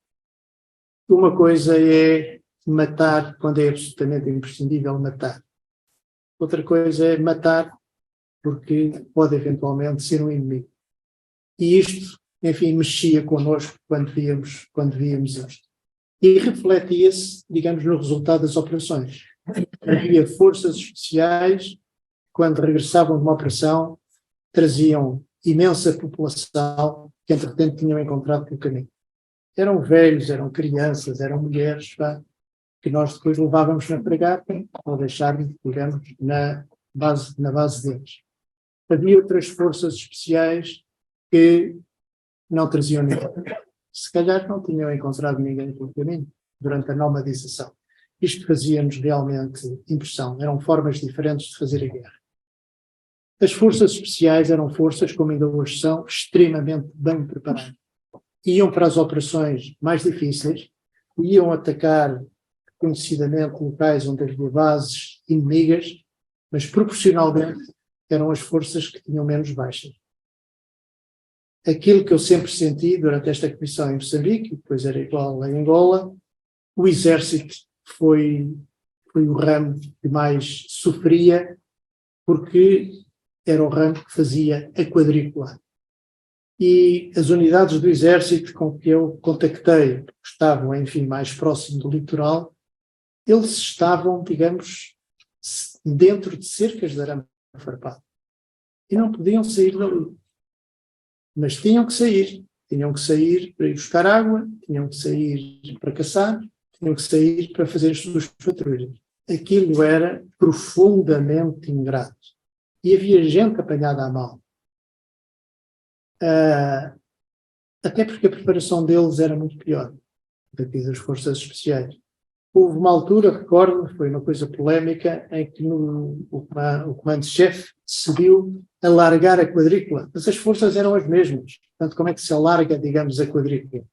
uma coisa é matar quando é absolutamente imprescindível matar. Outra coisa é matar porque pode eventualmente ser um inimigo. E isto, enfim, mexia connosco quando víamos isto. E refletia-se, digamos, no resultado das operações. Havia forças especiais, quando regressavam de uma operação, traziam imensa população que, entretanto, tinham encontrado pelo caminho. Eram velhos, eram crianças, eram mulheres, pá, que nós depois levávamos na fragata ou deixávamos, digamos, na base deles. Havia outras forças especiais que não traziam ninguém. Se calhar não tinham encontrado ninguém pelo caminho durante a nomadização. Isto fazia-nos realmente impressão. Eram formas diferentes de fazer a guerra. As forças especiais eram forças, como ainda hoje são, extremamente bem preparadas. Iam para as operações mais difíceis, iam atacar conhecidamente locais onde havia bases inimigas, mas proporcionalmente eram as forças que tinham menos baixas. Aquilo que eu sempre senti durante esta comissão em Moçambique, depois era igual em Angola, o exército foi o ramo que mais sofria, porque era o ramo que fazia a quadrícula. E as unidades do exército com que eu contactei, que estavam, enfim, mais próximo do litoral, eles estavam, digamos, dentro de cercas de arame farpado. E não podiam sair dali. Mas tinham que sair. Tinham que sair para ir buscar água, tinham que sair para caçar, tinham que sair para fazer as suas patrulhas. Aquilo era profundamente ingrato. E havia gente apanhada à mão. até porque a preparação deles era muito pior do que das forças especiais. Houve uma altura, recordo, foi uma coisa polémica, em que o comando-chefe decidiu alargar a quadrícula, mas as forças eram as mesmas. Portanto, como é que se alarga, digamos, a quadrícula?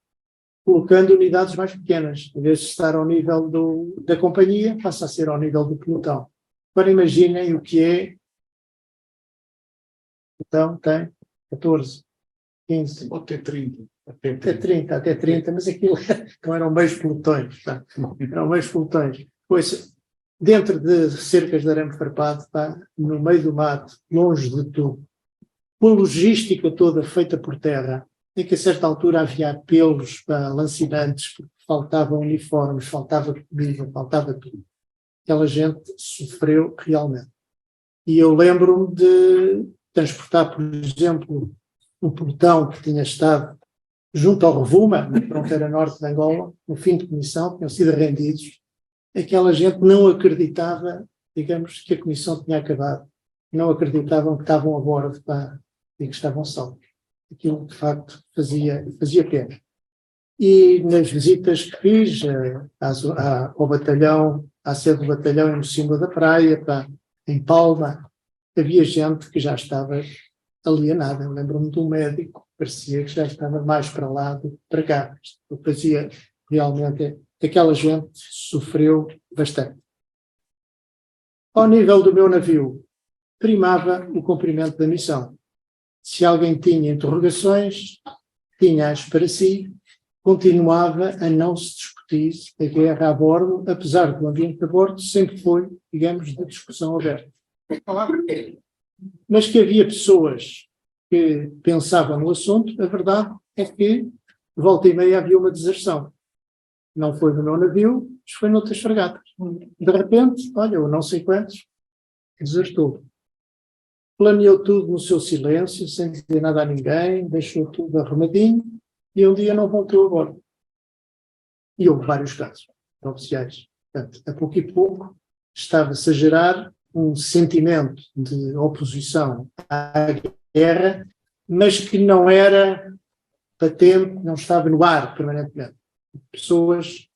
Colocando unidades mais pequenas. Em vez de estar ao nível da companhia, passa a ser ao nível do pelotão. Agora imaginem o que é. Então, tem 14, 15. Ou até 30. Até 30, mas aquilo não eram meios pelotões. Tá? Eram meios pelotões. Pois, dentro de cercas de arame farpado, tá? No meio do mato, longe de tudo, com a logística toda feita por terra, em que a certa altura havia apelos para lancinantes, porque faltavam uniformes, faltava comida, faltava tudo. Aquela gente sofreu realmente. E eu lembro-me de transportar, por exemplo, um pelotão que tinha estado junto ao Rovuma, na fronteira norte de Angola, no fim de comissão, tinham sido rendidos. Aquela gente não acreditava, digamos, que a comissão tinha acabado. Não acreditavam que estavam a bordo e que estavam salvos. Aquilo, de facto, fazia pena. E nas visitas que fiz ao batalhão, à sede do batalhão em Mocimboa da Praia, em Palma, havia gente que já estava alienada. Eu lembro-me de um médico, parecia que já estava mais para lá do que para cá. O que fazia realmente, aquela gente sofreu bastante. Ao nível do meu navio, primava o cumprimento da missão. Se alguém tinha interrogações, tinha-as para si, continuava a não se discutir a guerra a bordo, apesar do ambiente a bordo sempre foi, digamos, de discussão aberta. Mas que havia pessoas que pensavam no assunto, a verdade é que, volta e meia, havia uma deserção. Não foi no meu navio, mas foi noutras fragatas. De repente, olha, eu não sei quantos, desertou. Planeou tudo no seu silêncio, sem dizer nada a ninguém, deixou tudo arrumadinho e um dia não voltou a bordo. E houve vários casos oficiais. Portanto, a pouco e pouco estava-se a gerar um sentimento de oposição à guerra, mas que não era patente, não estava no ar permanentemente. Pessoas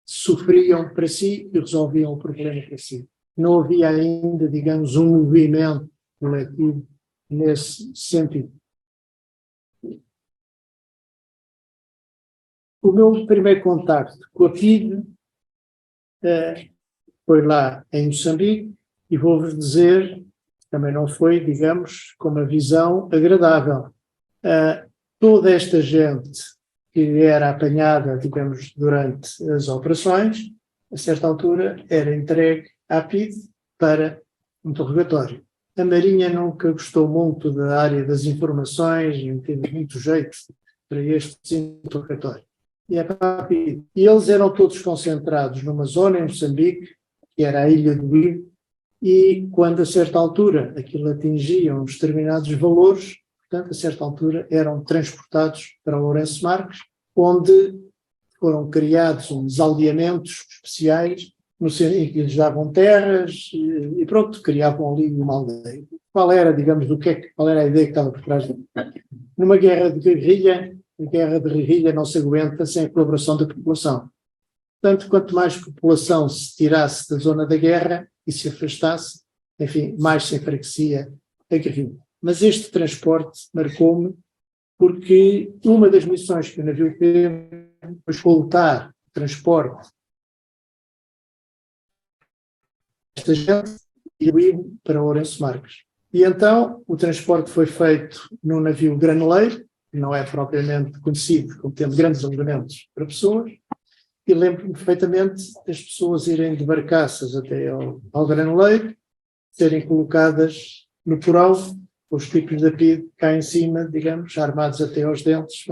sofriam para si e resolviam o problema para si. Não havia ainda, digamos, um movimento coletivo nesse sentido. O meu primeiro contacto com a PIDE foi lá em Moçambique e vou-vos dizer, também não foi, digamos, com uma visão agradável. Toda esta gente que era apanhada, digamos, durante as operações, a certa altura era entregue à PIDE para interrogatório. A Marinha nunca gostou muito da área das informações e não teve muito jeito para estes interrogatórios. E eles eram todos concentrados numa zona em Moçambique, que era a Ilha do Ivo, e quando a certa altura aquilo atingia uns determinados valores, portanto, a certa altura eram transportados para Lourenço Marques, onde foram criados uns aldeamentos especiais em que lhes davam terras e pronto, criavam ali uma aldeia. Qual era, digamos, qual era a ideia que estava por trás disso? Numa guerra de guerrilha, a guerra de guerrilha não se aguenta sem a colaboração da população. Portanto, quanto mais população se tirasse da zona da guerra e se afastasse, enfim, mais se enfraquecia a guerrilha. Mas este transporte marcou-me porque uma das missões que o navio teve foi escoltar o transporte desta gente e ir para Lourenço Marques. E então o transporte foi feito num navio graneleiro, que não é propriamente conhecido como tendo grandes alojamentos para pessoas, e lembro-me perfeitamente das pessoas irem de barcaças até ao graneleiro, serem colocadas no porão, os tipos da PIDE cá em cima, digamos, armados até aos dentes,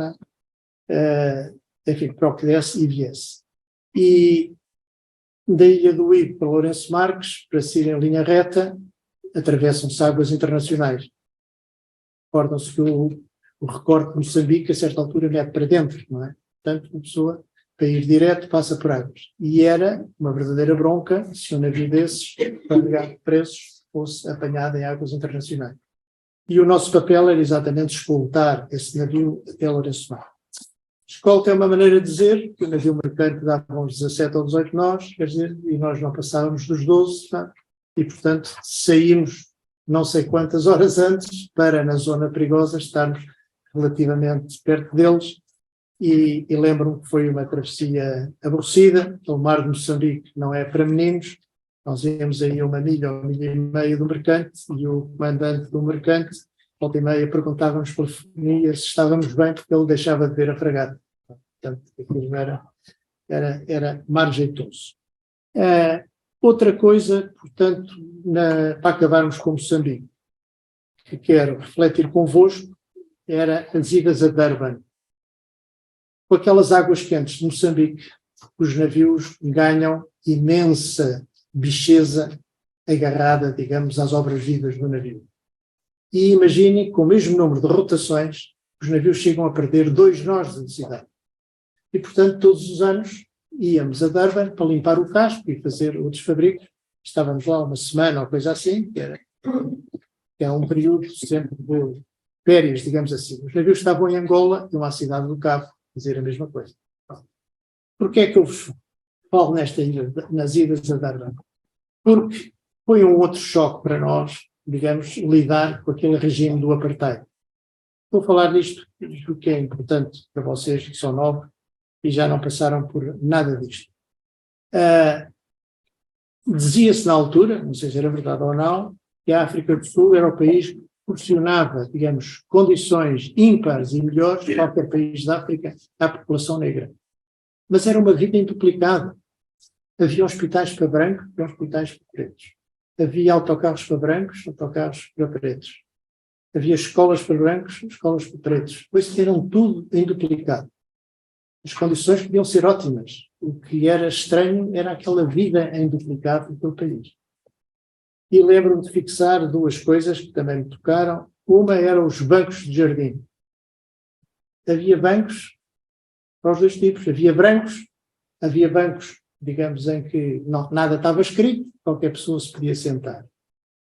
enfim, para o que desse e viesse. E da Ilha do Ivo para Lourenço Marques, para se ir em linha reta, atravessam-se águas internacionais. Recordam-se que o recorte de Moçambique, a certa altura, mete para dentro, não é? Portanto, uma pessoa, para ir direto, passa por águas. E era uma verdadeira bronca se um navio desses, carregado de presos, fosse apanhado em águas internacionais. E o nosso papel era exatamente escoltar esse navio até Lourenço Marques. Escola tem uma maneira de dizer que o navio mercante dava uns 17 ou 18 nós, quer dizer, e nós não passávamos dos 12, tá? E, portanto, saímos não sei quantas horas antes para, na zona perigosa, estarmos relativamente perto deles. E lembro-me que foi uma travessia aborrecida. O mar de Moçambique não é para meninos. Nós íamos aí 1 milha do mercante, e o comandante do mercante, volta e meia, perguntava-nos pela fonia se estávamos bem, porque ele deixava de ver a fragata. Portanto, aquilo era mar jeitoso. Outra coisa, portanto, para acabarmos com Moçambique, que quero refletir convosco, era as idas a Durban. Com aquelas águas quentes de Moçambique, os navios ganham imensa bicheza agarrada, digamos, às obras-vivas do navio. E imaginem, com o mesmo número de rotações, os navios chegam a perder 2 nós de velocidade. E, portanto, todos os anos íamos a Durban para limpar o casco e fazer outros fabricos. Estávamos lá uma semana ou coisa assim, que é um período sempre de férias, digamos assim. Os navios estavam em Angola, iam à cidade do Cabo fazer a mesma coisa. Porquê é que eu vos falo nas idas a Durban? Porque foi um outro choque para nós, digamos, lidar com aquele regime do apartheid. Vou falar disto porque é importante para vocês que são novos e já não passaram por nada disto. Dizia-se na altura, não sei se era verdade ou não, que a África do Sul era o país que proporcionava, digamos, condições ímpares e melhores que qualquer país da África à população negra. Mas era uma vida induplicada. Havia hospitais para brancos e hospitais para pretos. Havia autocarros para brancos, autocarros para pretos. Havia escolas para brancos, escolas para pretos. Pois eram tudo em duplicado. As condições podiam ser ótimas. O que era estranho era aquela vida em duplicado do país. E lembro-me de fixar 2 coisas que também me tocaram. Uma eram os bancos de jardim. Havia bancos para os 2 tipos. Havia bancos, digamos, em que nada estava escrito, qualquer pessoa se podia sentar.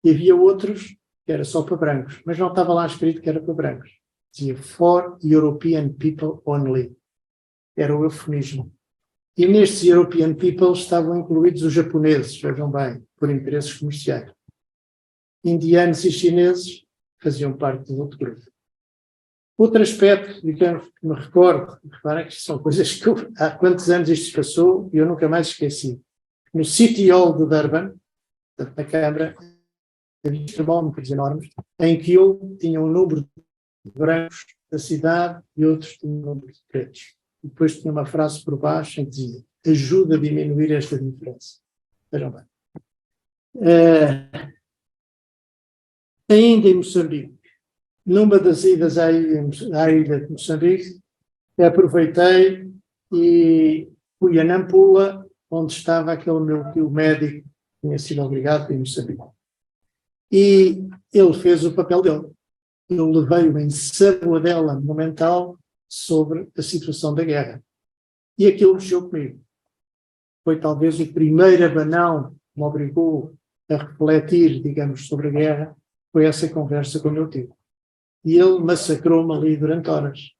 E havia outros que era só para brancos, mas não estava lá escrito que era para brancos. Dizia For European People Only. Era o eufemismo. E nestes European People estavam incluídos os japoneses, vejam bem, por interesses comerciais. Indianos e chineses faziam parte do outro grupo. Outro aspecto, digamos, que me recordo, reparem que são coisas que há quantos anos isto se passou e eu nunca mais esqueci. No City Hall de Durban, na Câmara, havia termómetros enormes, em que eu tinha um número de brancos da cidade e outros tinham um número de pretos. E depois tinha uma frase por baixo em que dizia: ajuda a diminuir esta diferença. Vejam bem. Ainda em Moçambique, numa das idas à ilha de Moçambique, aproveitei e fui a Nampula, onde estava aquele meu tio médico que tinha sido obrigado em Moçambique. E ele fez o papel dele. Eu levei uma ensaboadela monumental sobre a situação da guerra. E aquilo mexeu comigo. Foi talvez o primeiro abanão que me obrigou a refletir, digamos, sobre a guerra, foi essa conversa com o meu tio. E ele massacrou-me ali durante horas.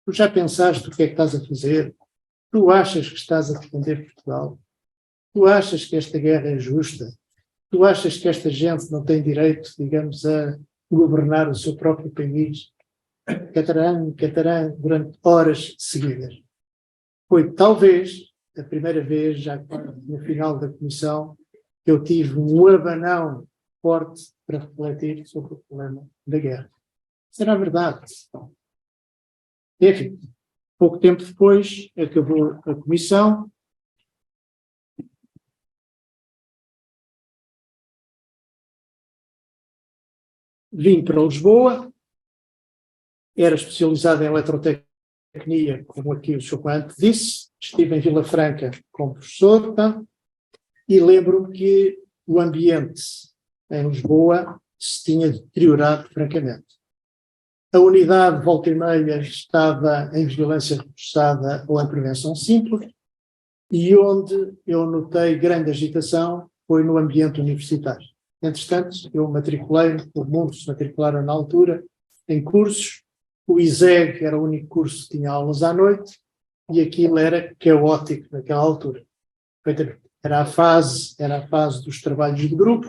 Tu já pensaste o que é que estás a fazer? Tu achas que estás a defender Portugal? Tu achas que esta guerra é justa? Tu achas que esta gente não tem direito, digamos, a governar o seu próprio país? Catarã, durante horas seguidas. Foi talvez a primeira vez, já no final da comissão, que eu tive um abanão forte para refletir sobre o problema da guerra. Isso era a verdade. Enfim, pouco tempo depois acabou a comissão. Vim para Lisboa, era especializado em eletrotecnia, como aqui o Sr. Comandante disse, estive em Vila Franca como professor, tá? E lembro-me que o ambiente em Lisboa se tinha deteriorado francamente. A unidade, volta e meia, estava em vigilância reforçada ou em prevenção simples, e onde eu notei grande agitação foi no ambiente universitário. Entretanto, eu matriculei, o mundo se matricularam na altura, em cursos, O ISEG era o único curso que tinha aulas à noite e aquilo era caótico naquela altura. Era a fase dos trabalhos de grupo,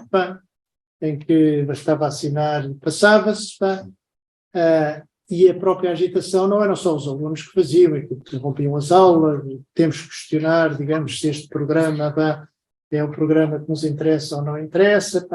em que bastava assinar e passava-se, e a própria agitação não eram só os alunos que faziam, que interrompiam as aulas, temos que questionar, digamos, se este programa é um programa que nos interessa ou não interessa,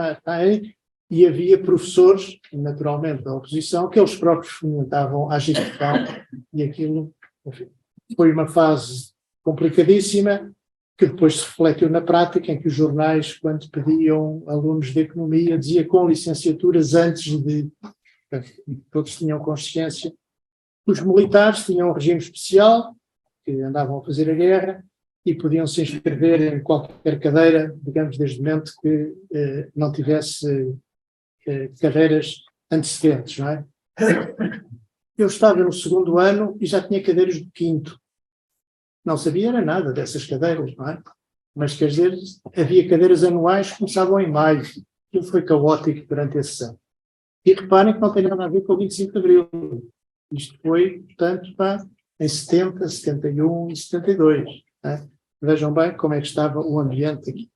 e havia professores, naturalmente, da oposição, que eles próprios fomentavam a agitação, e aquilo, enfim, foi uma fase complicadíssima, que depois se refletiu na prática, em que os jornais, quando pediam alunos de economia, dizia com licenciaturas antes de... Todos tinham consciência. Os militares tinham um regime especial, que andavam a fazer a guerra, e podiam se inscrever em qualquer cadeira, digamos, desde o momento que não tivesse carreiras antecedentes, não é? Eu estava no 2º ano e já tinha cadeiras do 5º. Não sabia era nada dessas cadeiras, não é? Mas, quer dizer, havia cadeiras anuais que começavam em maio. Aquilo foi caótico durante esse ano. E reparem que não tem nada a ver com o 25 de Abril. Isto foi, portanto, em 70, 71 e 72. Né? Vejam bem como é que estava o ambiente aqui.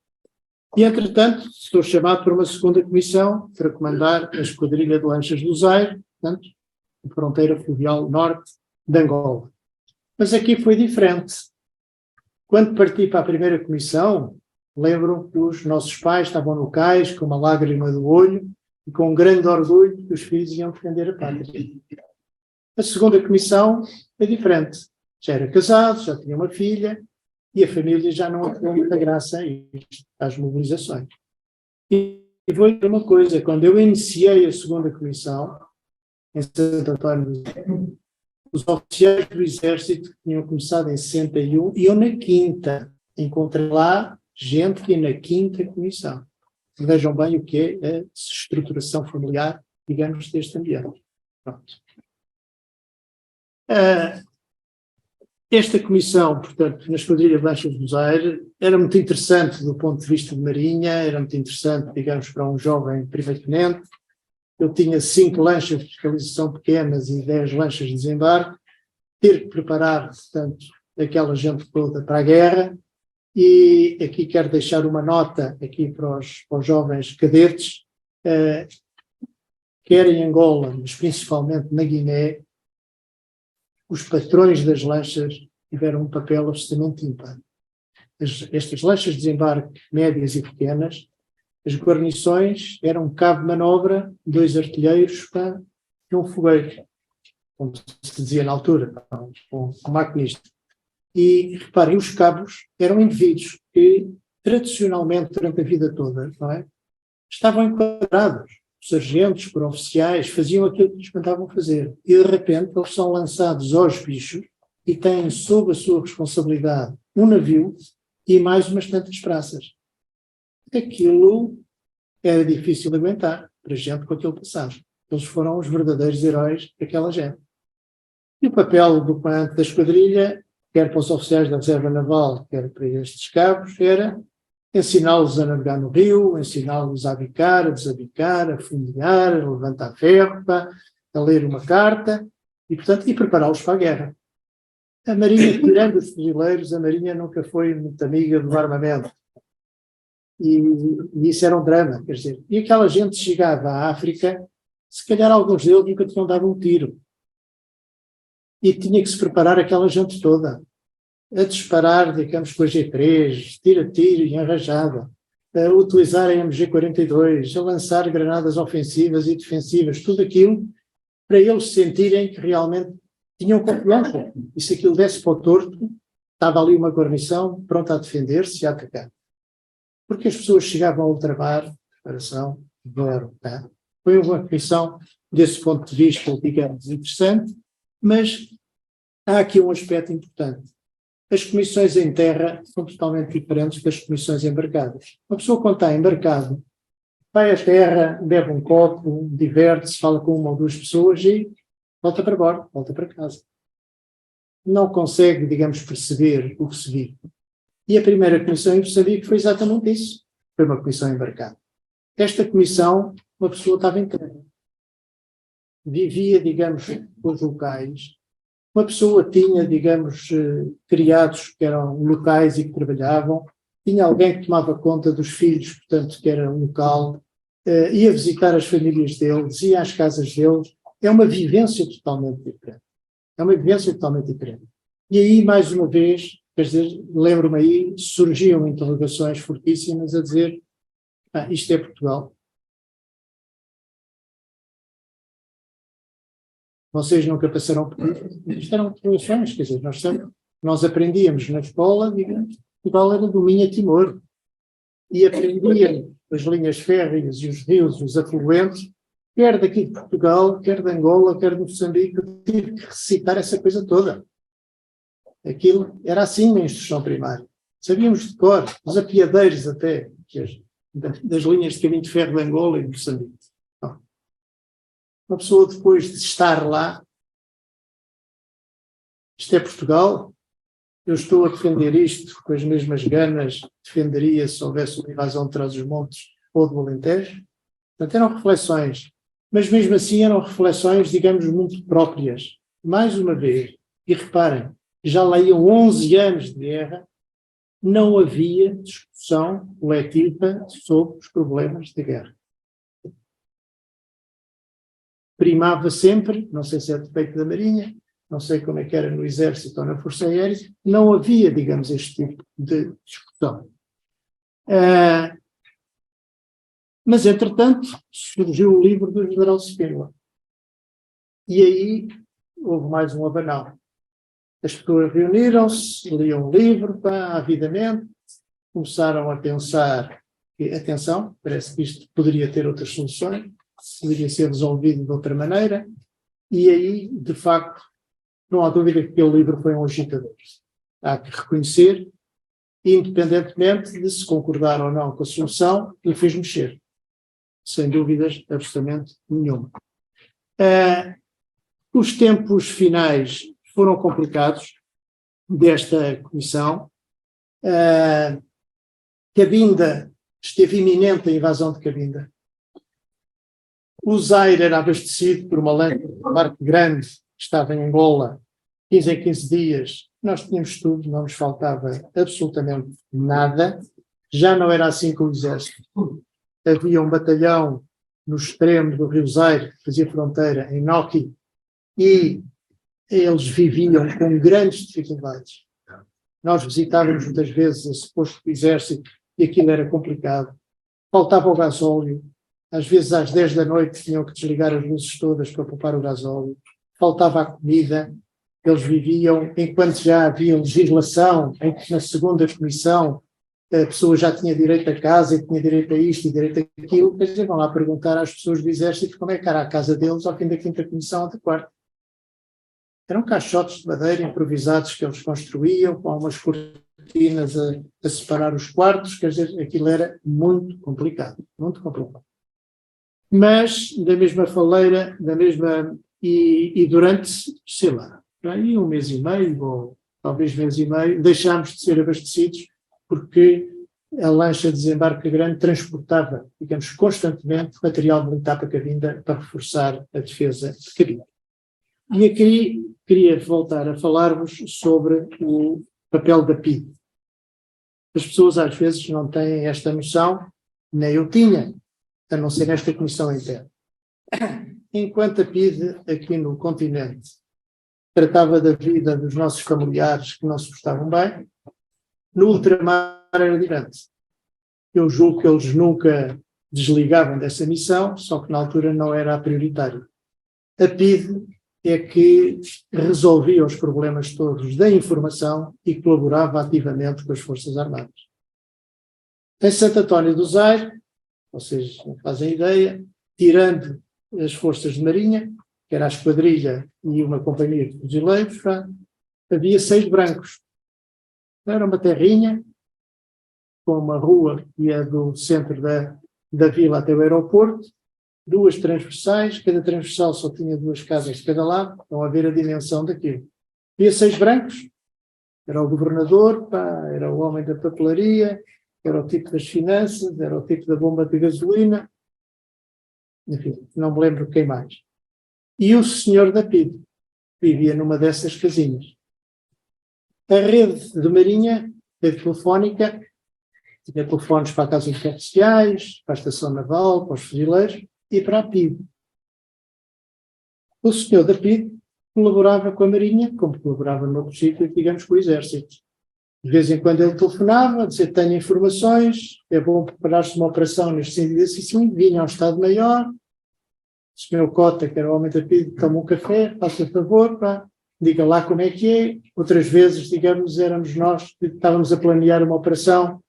E, entretanto, sou chamado para uma segunda comissão para comandar a Esquadrilha de Lanchas do Zaire, portanto, a fronteira fluvial norte de Angola. Mas aqui foi diferente. Quando parti para a primeira comissão, lembro que os nossos pais estavam no cais, com uma lágrima do olho, e com um grande orgulho que os filhos iam defender a pátria. A segunda comissão é diferente. Já era casado, já tinha uma filha, e a família já não deu muita graça às mobilizações. E vou dizer uma coisa, quando eu iniciei a segunda comissão, em Santo António, os oficiais do Exército que tinham começado em 61, e eu na 5ª, encontrei lá gente que ia na 5ª comissão. Vejam bem o que é a estruturação familiar, digamos, deste ambiente. Pronto. Esta comissão, portanto, na Esquadrilha de Lanchas do Zaire, era muito interessante do ponto de vista de marinha, era muito interessante, digamos, para um jovem primeiro-tenente. Eu tinha 5 lanchas de fiscalização pequenas e 10 lanchas de desembarque, ter que preparar, portanto, aquela gente toda para a guerra. E aqui quero deixar uma nota aqui para os jovens cadetes, quer em Angola, mas principalmente na Guiné, os patrões das lanchas tiveram um papel absolutamente ímpar. Estas lanchas de desembarque médias e pequenas, as guarnições eram cabo de manobra, 2 artilheiros e um fogueiro, como se dizia na altura, um maquinista. E, reparem, os cabos eram indivíduos que, tradicionalmente, durante a vida toda, não é, estavam enquadrados. Os sargentos, por oficiais, faziam aquilo que lhes mandavam fazer. E, de repente, eles são lançados aos bichos e têm, sob a sua responsabilidade, um navio e mais umas tantas praças. Aquilo era difícil de aguentar para gente com aquele passado. Eles foram os verdadeiros heróis daquela gente. E o papel do comandante da esquadrilha, quer para os oficiais da Reserva Naval, quer para estes cabos, era ensiná-los a navegar no rio, ensiná-los a bicar, a desabicar, a fundear, a levantar ferro, a ler uma carta e, portanto, prepará-los para a guerra. A Marinha, tirando os fuzileiros, a Marinha nunca foi muito amiga do armamento. E isso era um drama, quer dizer. E aquela gente chegava à África, se calhar alguns deles nunca tinham dado um tiro. E tinha que se preparar aquela gente toda a disparar, digamos, com a G3, tiro e enrajada, a utilizar a MG-42, a lançar granadas ofensivas e defensivas, tudo aquilo para eles sentirem que realmente tinham confiança. E se aquilo desse para o torto, estava ali uma guarnição pronta a defender-se e a atacar. Porque as pessoas chegavam a ultramar, preparação, zero. Tá? Foi uma comissão, desse ponto de vista, digamos, interessante, mas há aqui um aspecto importante. As comissões em terra são totalmente diferentes das comissões embarcadas. Uma pessoa, quando está embarcado, vai à terra, bebe um copo, diverte-se, fala com 1 ou 2 pessoas e volta para bordo, volta para casa. Não consegue, digamos, perceber o que se vive. E a primeira comissão em Moçambique foi exatamente isso. Foi uma comissão embarcada. Esta comissão, uma pessoa estava em terra. vivia, digamos, com os locais. Uma pessoa tinha, digamos, criados que eram locais e que trabalhavam, tinha alguém que tomava conta dos filhos, portanto, que era local, ia visitar as famílias deles, ia às casas deles. É uma vivência totalmente diferente. É uma vivência totalmente diferente. E aí, mais uma vez, quer dizer, lembro-me aí, surgiam interrogações fortíssimas a dizer, isto é Portugal. Vocês nunca passaram por isso. Isto eram interrogações, quer dizer, nós aprendíamos na escola, digamos, Portugal era do Minho a Timor. E aprendíamos as linhas férreas e os rios, os afluentes, quer daqui de Portugal, quer de Angola, quer de Moçambique, eu tive que recitar essa coisa toda. Aquilo era assim na instrução primária. Sabíamos de cor, os apiadeiros até, das linhas de caminho de ferro de Angola e de Moçambique. Não. Uma pessoa depois de estar lá, isto é Portugal, eu estou a defender isto com as mesmas ganas que defenderia se houvesse uma invasão de Trás-os-Montes ou do Alentejo. Portanto, eram reflexões, mas mesmo assim eram reflexões, digamos, muito próprias. Mais uma vez, e reparem, já lá iam 11 anos de guerra, não havia discussão coletiva sobre os problemas da guerra. Primava sempre, não sei se é defeito da Marinha, não sei como é que era no Exército ou na Força Aérea, não havia, digamos, este tipo de discussão. Mas, entretanto, surgiu o livro do General Spínola. E aí houve mais um abanão. As pessoas reuniram-se, liam o livro, avidamente, começaram a pensar que, atenção, parece que isto poderia ter outras soluções, poderia ser resolvido de outra maneira, e aí, de facto, não há dúvida que aquele livro foi um agitador. Há que reconhecer, independentemente de se concordar ou não com a solução, ele fez mexer. Sem dúvidas, absolutamente nenhuma. Os tempos finais foram complicados desta comissão. Cabinda, esteve iminente a invasão de Cabinda. O Zaire era abastecido por uma lancha de barco grande, que estava em Angola, 15 em 15 dias. Nós tínhamos tudo, não nos faltava absolutamente nada. Já não era assim com o Exército. Havia um batalhão no extremo do Rio Zaire, que fazia fronteira, em Noki, e eles viviam com grandes dificuldades. Nós visitávamos muitas vezes esse posto do Exército e aquilo era complicado. Faltava o gasóleo. Às vezes, às 10 da noite, tinham que desligar as luzes todas para poupar o gasóleo. Faltava a comida. Eles viviam, enquanto já havia legislação, em que na segunda comissão a pessoa já tinha direito a casa e tinha direito a isto e direito a aquilo, quer dizer, vão lá perguntar às pessoas do Exército como é que era a casa deles ao fim da quinta comissão ou da quarta. Eram caixotes de madeira improvisados que eles construíam, com umas cortinas a separar os quartos, quer dizer, aquilo era muito complicado, muito complicado. Mas, da mesma faleira, e durante, sei lá, aí um mês e meio, ou talvez mês e meio, deixámos de ser abastecidos porque a lancha de desembarque grande transportava, digamos, constantemente material militar para Cabinda para reforçar a defesa de Cabinda. E aqui queria voltar a falar-vos sobre o papel da PIDE. As pessoas às vezes não têm esta noção, nem eu tinha, a não ser nesta comissão interna. Enquanto a PIDE, aqui no continente, tratava da vida dos nossos familiares que não se gostavam bem, no ultramar era diferente. Eu julgo que eles nunca desligavam dessa missão, só que na altura não era a prioritária. A PIDE é que resolvia os problemas todos da informação e colaborava ativamente com as Forças Armadas. Em Santo António do Zaire, vocês não fazem ideia, tirando as Forças de Marinha, que era a esquadrilha e uma companhia de fuzileiros, havia 6 brancos. Era uma terrinha, com uma rua que ia do centro da vila até o aeroporto, 2 transversais, cada transversal só tinha 2 casas de cada lado, estão a ver a dimensão daquilo. Havia 6 brancos, era o governador, era o homem da papelaria, era o tipo das finanças, era o tipo da bomba de gasolina, enfim, não me lembro quem mais. E o senhor da PID vivia numa dessas casinhas. A rede de Marinha, rede telefónica, tinha telefones para a Casa de Oficiais, para a Estação Naval, para os fuzileiros e para a PID. O senhor da PID colaborava com a Marinha, como colaborava noutros sítios, digamos, com o Exército. De vez em quando ele telefonava, a dizer: tenho informações, é bom preparar-se uma operação neste sentido assim, vinha ao Estado-Maior, o senhor Cota, que era o homem da PID, toma um café, faça favor, pá, diga lá como é que é. Outras vezes, digamos, éramos nós que estávamos a planear uma operação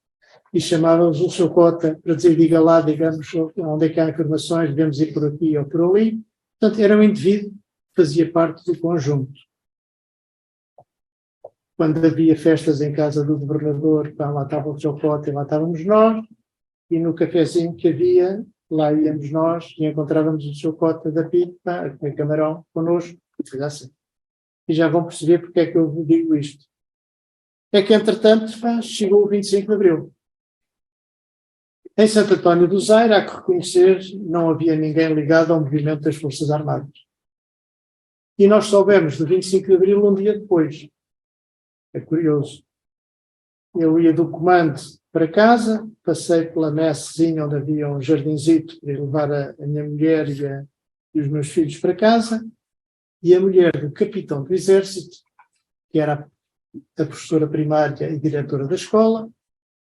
e chamávamos o senhor Cota para dizer: diga lá, digamos, onde é que há informações, devemos ir por aqui ou por ali. Portanto, era um indivíduo que fazia parte do conjunto. Quando havia festas em casa do governador, pá, lá estava o senhor Cota e lá estávamos nós, e no cafezinho que havia, lá íamos nós e encontrávamos o senhor Cota da PID, a comer camarão connosco, e assim. E já vão perceber porque é que eu digo isto. É que, entretanto, pá, chegou o 25 de Abril. Em Santo António do Zaire, há que reconhecer, não havia ninguém ligado ao movimento das Forças Armadas. E nós soubemos do 25 de Abril um dia depois. É curioso. Eu ia do comando para casa, passei pela messezinha onde havia um jardinzito para ir levar a minha mulher e os meus filhos para casa, e a mulher do capitão do Exército, que era a professora primária e diretora da escola.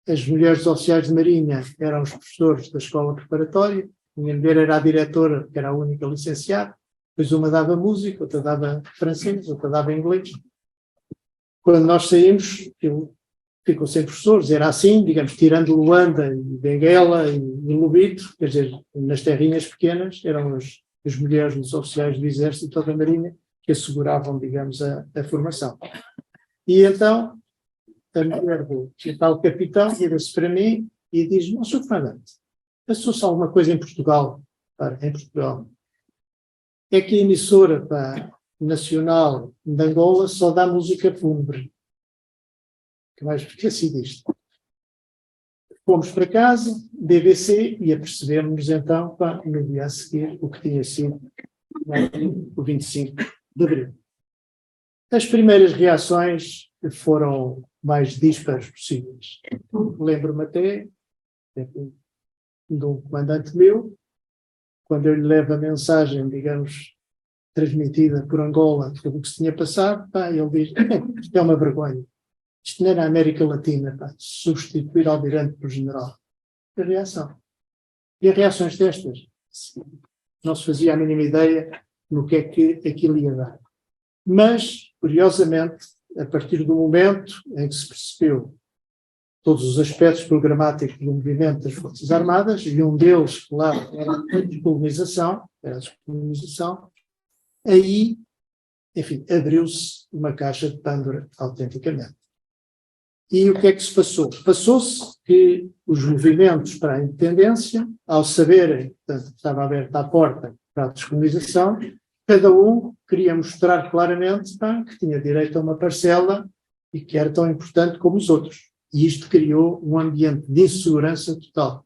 As mulheres oficiais de Marinha eram os professores da escola preparatória. A minha mulher era a diretora, que era a única licenciada. Depois uma dava música, outra dava francês, outra dava inglês. Quando nós saímos, ficou sem professores. Era assim, digamos, tirando Luanda e Benguela e Lubito, quer dizer, nas terrinhas pequenas, eram as mulheres dos oficiais do Exército ou da Marinha que asseguravam, digamos, a formação. E então, a mulher do tal capitão vira-se para mim e diz: não, Sr. Comandante, passou-se alguma coisa em Portugal, em Portugal. É que a emissora nacional de Angola só dá música fúnebre. Que mais esqueci disto. Fomos para casa, BBC, e apercebemos então, no dia a seguir, o que tinha sido o 25 de Abril. As primeiras reações foram mais dispares possíveis. Lembro-me até de um comandante meu, quando eu lhe levo a mensagem, digamos, transmitida por Angola, sobre o que se tinha passado, ele diz: isto é uma vergonha. Isto não era a América Latina, substituir almirante por general. A reação. E as reações destas, não se fazia a mínima ideia no que é que aquilo ia dar. Mas, curiosamente, a partir do momento em que se percebeu todos os aspectos programáticos do movimento das Forças Armadas, e um deles, claro, era a descolonização, aí, enfim, abriu-se uma caixa de Pandora, autenticamente. E o que é que se passou? Passou-se que os movimentos para a independência, ao saberem, portanto, estava aberta a porta para a descolonização, cada um queria mostrar claramente que tinha direito a uma parcela e que era tão importante como os outros. E isto criou um ambiente de insegurança total.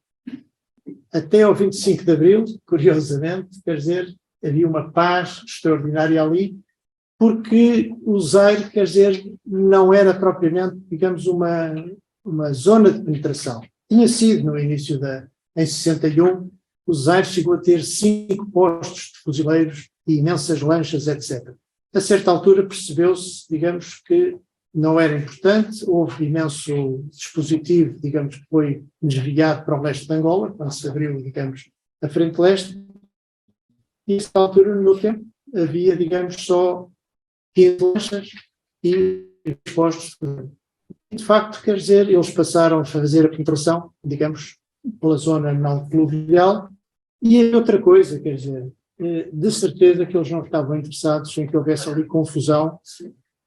Até ao 25 de Abril, curiosamente, quer dizer, havia uma paz extraordinária ali, porque o Zaire, quer dizer, não era propriamente, digamos, uma zona de penetração. Tinha sido no início em 61, o Zaire chegou a ter 5 postos de fuzileiros e imensas lanchas, etc. A certa altura percebeu-se, digamos, que não era importante, houve imenso dispositivo, digamos, que foi desviado para o leste de Angola, quando se abriu, digamos, a frente leste, e nessa altura, no meu tempo, havia, digamos, só 15 lanchas e postos. De facto, quer dizer, eles passaram a fazer a penetração, digamos, pela zona não fluvial, e é outra coisa, quer dizer, de certeza que eles não estavam interessados em que houvesse ali confusão,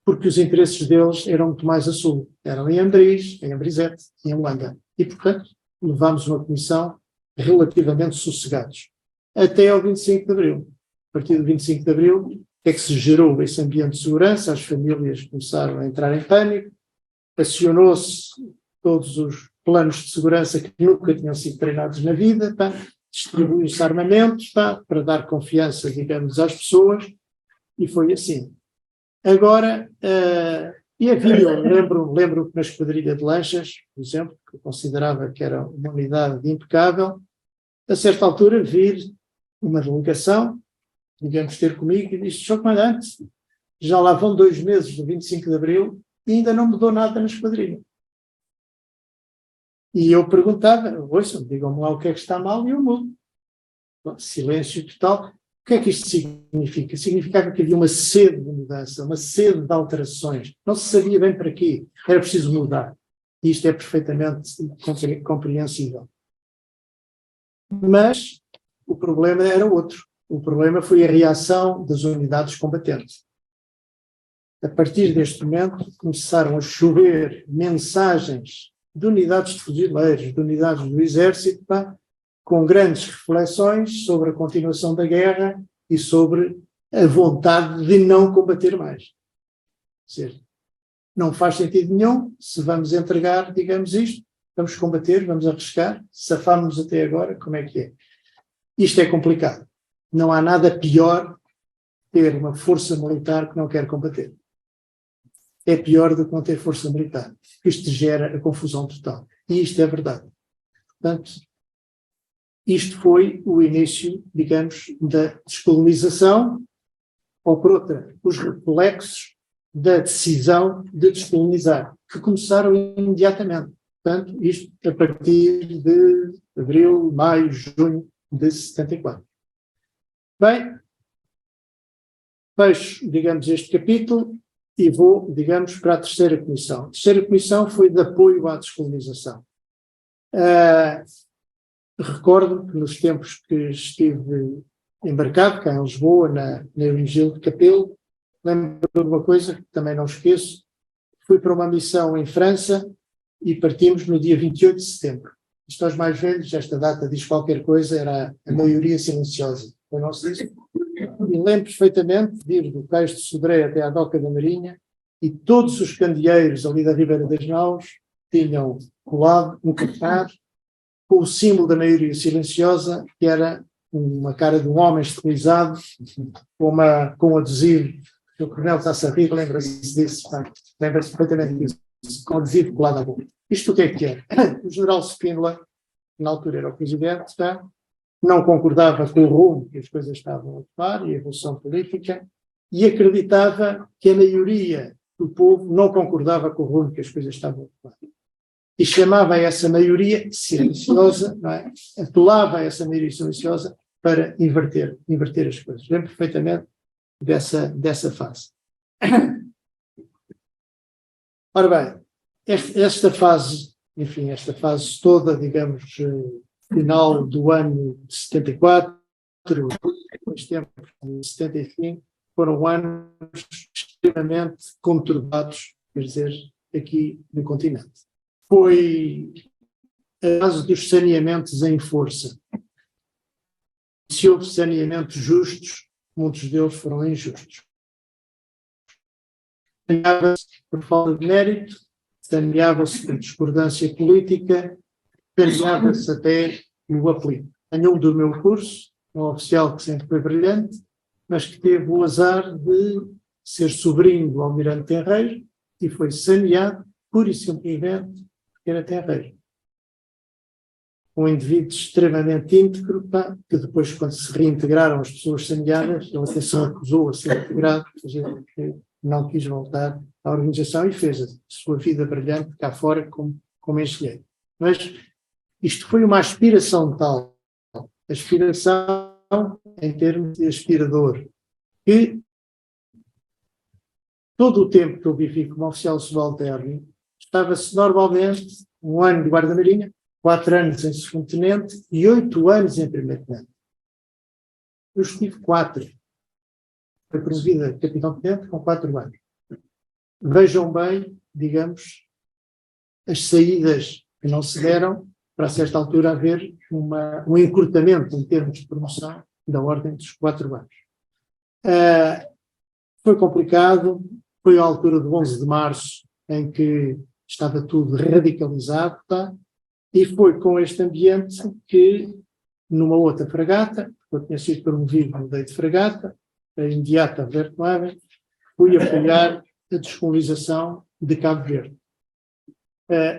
porque os interesses deles eram muito mais a sul. Eram em Andris, em Ambrizete, em Luanda. E, portanto, levámos uma comissão relativamente sossegados. Até ao 25 de Abril. A partir do 25 de Abril, é que se gerou esse ambiente de segurança, as famílias começaram a entrar em pânico, acionou-se todos os planos de segurança que nunca tinham sido treinados na vida, distribuiu-se armamento, para dar confiança, digamos, às pessoas, e foi assim. Agora, e havia, lembro que na esquadrilha de lanchas, por exemplo, que eu considerava que era uma unidade impecável, a certa altura vir uma delegação, digamos, ter comigo e disse: Sr. Comandante, já lá vão 2 meses do 25 de Abril e ainda não mudou nada na esquadrilha. E eu perguntava: ouçam, digam-me lá o que é que está mal e eu mudo. Bom, silêncio total. O que é que isto significa? Significava que havia uma sede de mudança, uma sede de alterações. Não se sabia bem para quê. Era preciso mudar. E isto é perfeitamente compreensível. Mas o problema era outro. O problema foi a reação das unidades combatentes. A partir deste momento, começaram a chover mensagens de unidades de fuzileiros, de unidades do Exército, com grandes reflexões sobre a continuação da guerra e sobre a vontade de não combater mais. Ou seja, não faz sentido nenhum se vamos entregar, digamos isto, vamos combater, vamos arriscar, safámos até agora, como é que é? Isto é complicado. Não há nada pior ter uma força militar que não quer combater. É pior do que não ter força militar. Isto gera a confusão total. E isto é verdade. Portanto, isto foi o início, digamos, da descolonização, ou por outra, os reflexos da decisão de descolonizar, que começaram imediatamente. Portanto, isto a partir de abril, maio, junho de 74. Bem, fecho, digamos, este capítulo e vou, digamos, para a terceira comissão. A terceira comissão foi de apoio à descolonização. Recordo que nos tempos que estive embarcado, cá em Lisboa, na Hermenegildo Capelo, lembro de uma coisa que também não esqueço: fui para uma missão em França e partimos no dia 28 de setembro. Isto aos mais velhos, esta data diz qualquer coisa, era a maioria silenciosa. Foi nosso disco. E lembro perfeitamente de ir do Cais de Sodré até à Doca da Marinha e todos os candeeiros ali da Ribeira das Naus tinham colado um cartaz com o símbolo da maioria silenciosa, que era uma cara de um homem estilizado com um adesivo. O coronel está-se a rir, lembra-se disso, lembra-se perfeitamente disso, com adesivo colado à boca. Isto o que é? O general Spínola, que na altura era o presidente, não concordava com o rumo que as coisas estavam a tomar e a evolução política, e acreditava que a maioria do povo não concordava com o rumo que as coisas estavam a tomar. E chamava essa maioria silenciosa, não é? Apelava a essa maioria silenciosa para inverter as coisas. Lembro perfeitamente dessa fase. Ora bem, esta fase, enfim, esta fase toda, digamos, final do ano de 74, depois tempos de 75, foram anos extremamente conturbados, quer dizer, aqui no continente. Foi a fase dos saneamentos em força. Se houve saneamentos justos, muitos deles foram injustos. Saneava-se por falta de mérito, saneava-se por discordância política, saneava-se até no apelido. Nenhum do meu curso, um oficial que sempre foi brilhante, mas que teve o azar de ser sobrinho do almirante Tenreiro e foi saneado pura e simplesmente porque era Tenreiro. Um indivíduo extremamente íntegro, que depois, quando se reintegraram as pessoas saneadas, ele até se recusou a ser integrado, porque não quis voltar à organização e fez a sua vida brilhante cá fora como engenheiro. Mas isto foi uma aspiração tal, aspiração em termos de aspirador, que todo o tempo que eu vivi como oficial subalterno, estava-se normalmente 1 ano de guarda-marinha, 4 anos em segundo tenente e 8 anos em primeiro tenente. Eu estive 4. Foi promovida a capitão-tenente com 4 anos. Vejam bem, digamos, as saídas que não se deram para, a certa altura, haver um encurtamento em termos de promoção da ordem dos 4 anos. Foi complicado, foi a altura do 11 de março, em que estava tudo radicalizado, e foi com este ambiente que numa outra fragata, eu tinha sido promovido, mudei de fragata, a imediata Vertmaven, fui apoiar a descolonização de Cabo Verde.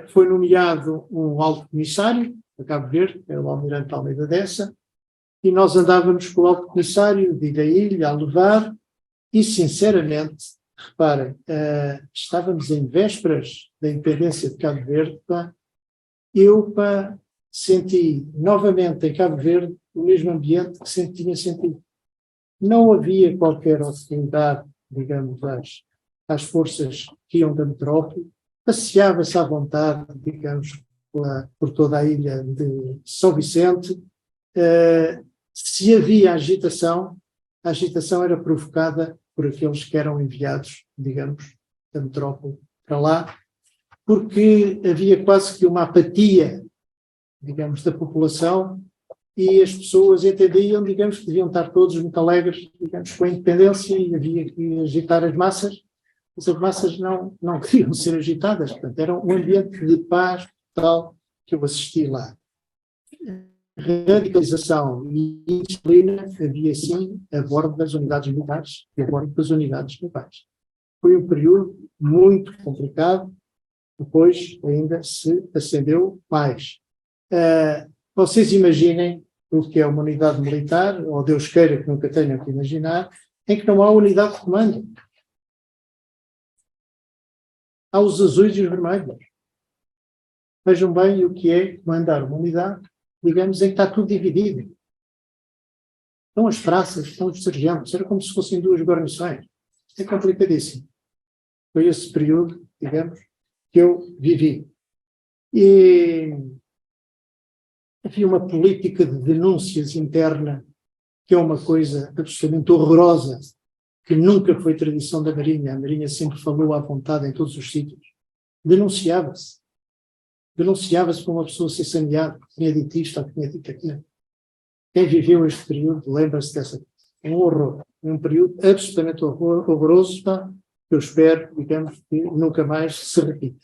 Foi nomeado um alto comissário a Cabo Verde, que era o almirante Almeida Dessa, e nós andávamos com o alto comissário de ilha a ilha a levar, e sinceramente, reparem, estávamos em vésperas da independência de Cabo Verde, eu senti novamente em Cabo Verde o mesmo ambiente que tinha sentido. Não havia qualquer hostilidade, digamos, às forças que iam da metrópole, passeava-se à vontade, digamos, por toda a ilha de São Vicente. Se havia agitação, a agitação era provocada por aqueles que eram enviados, digamos, da metrópole para lá, porque havia quase que uma apatia, digamos, da população, e as pessoas entendiam, digamos, que deviam estar todos muito alegres, digamos, com a independência, e havia que agitar as massas, mas as massas não queriam ser agitadas, portanto, era um ambiente de paz total que eu assisti lá. Radicalização e indisciplina havia, sim, a bordo das unidades militares e a bordo das unidades navais. Foi um período muito complicado, depois ainda se acendeu mais. Vocês imaginem o que é uma unidade militar, ou Deus queira que nunca tenham que imaginar, em que não há unidade de comando. Há os azuis e os vermelhos. Vejam bem o que é comandar uma unidade, digamos, em que está tudo dividido. Estão as praças, estão os sargentos, era como se fossem duas guarnições. É complicadíssimo. Foi esse período, digamos, que eu vivi. E havia uma política de denúncias interna, que é uma coisa absolutamente horrorosa, que nunca foi tradição da Marinha. A Marinha sempre falou à vontade em todos os sítios. Denunciava-se. Denunciava-se para uma pessoa ser saneada, que tinha dito isto ou que tinha dito aquilo. Quem viveu este período lembra-se dessa coisa. Um horror. Um período absolutamente horroroso, que eu espero, digamos, que nunca mais se repita.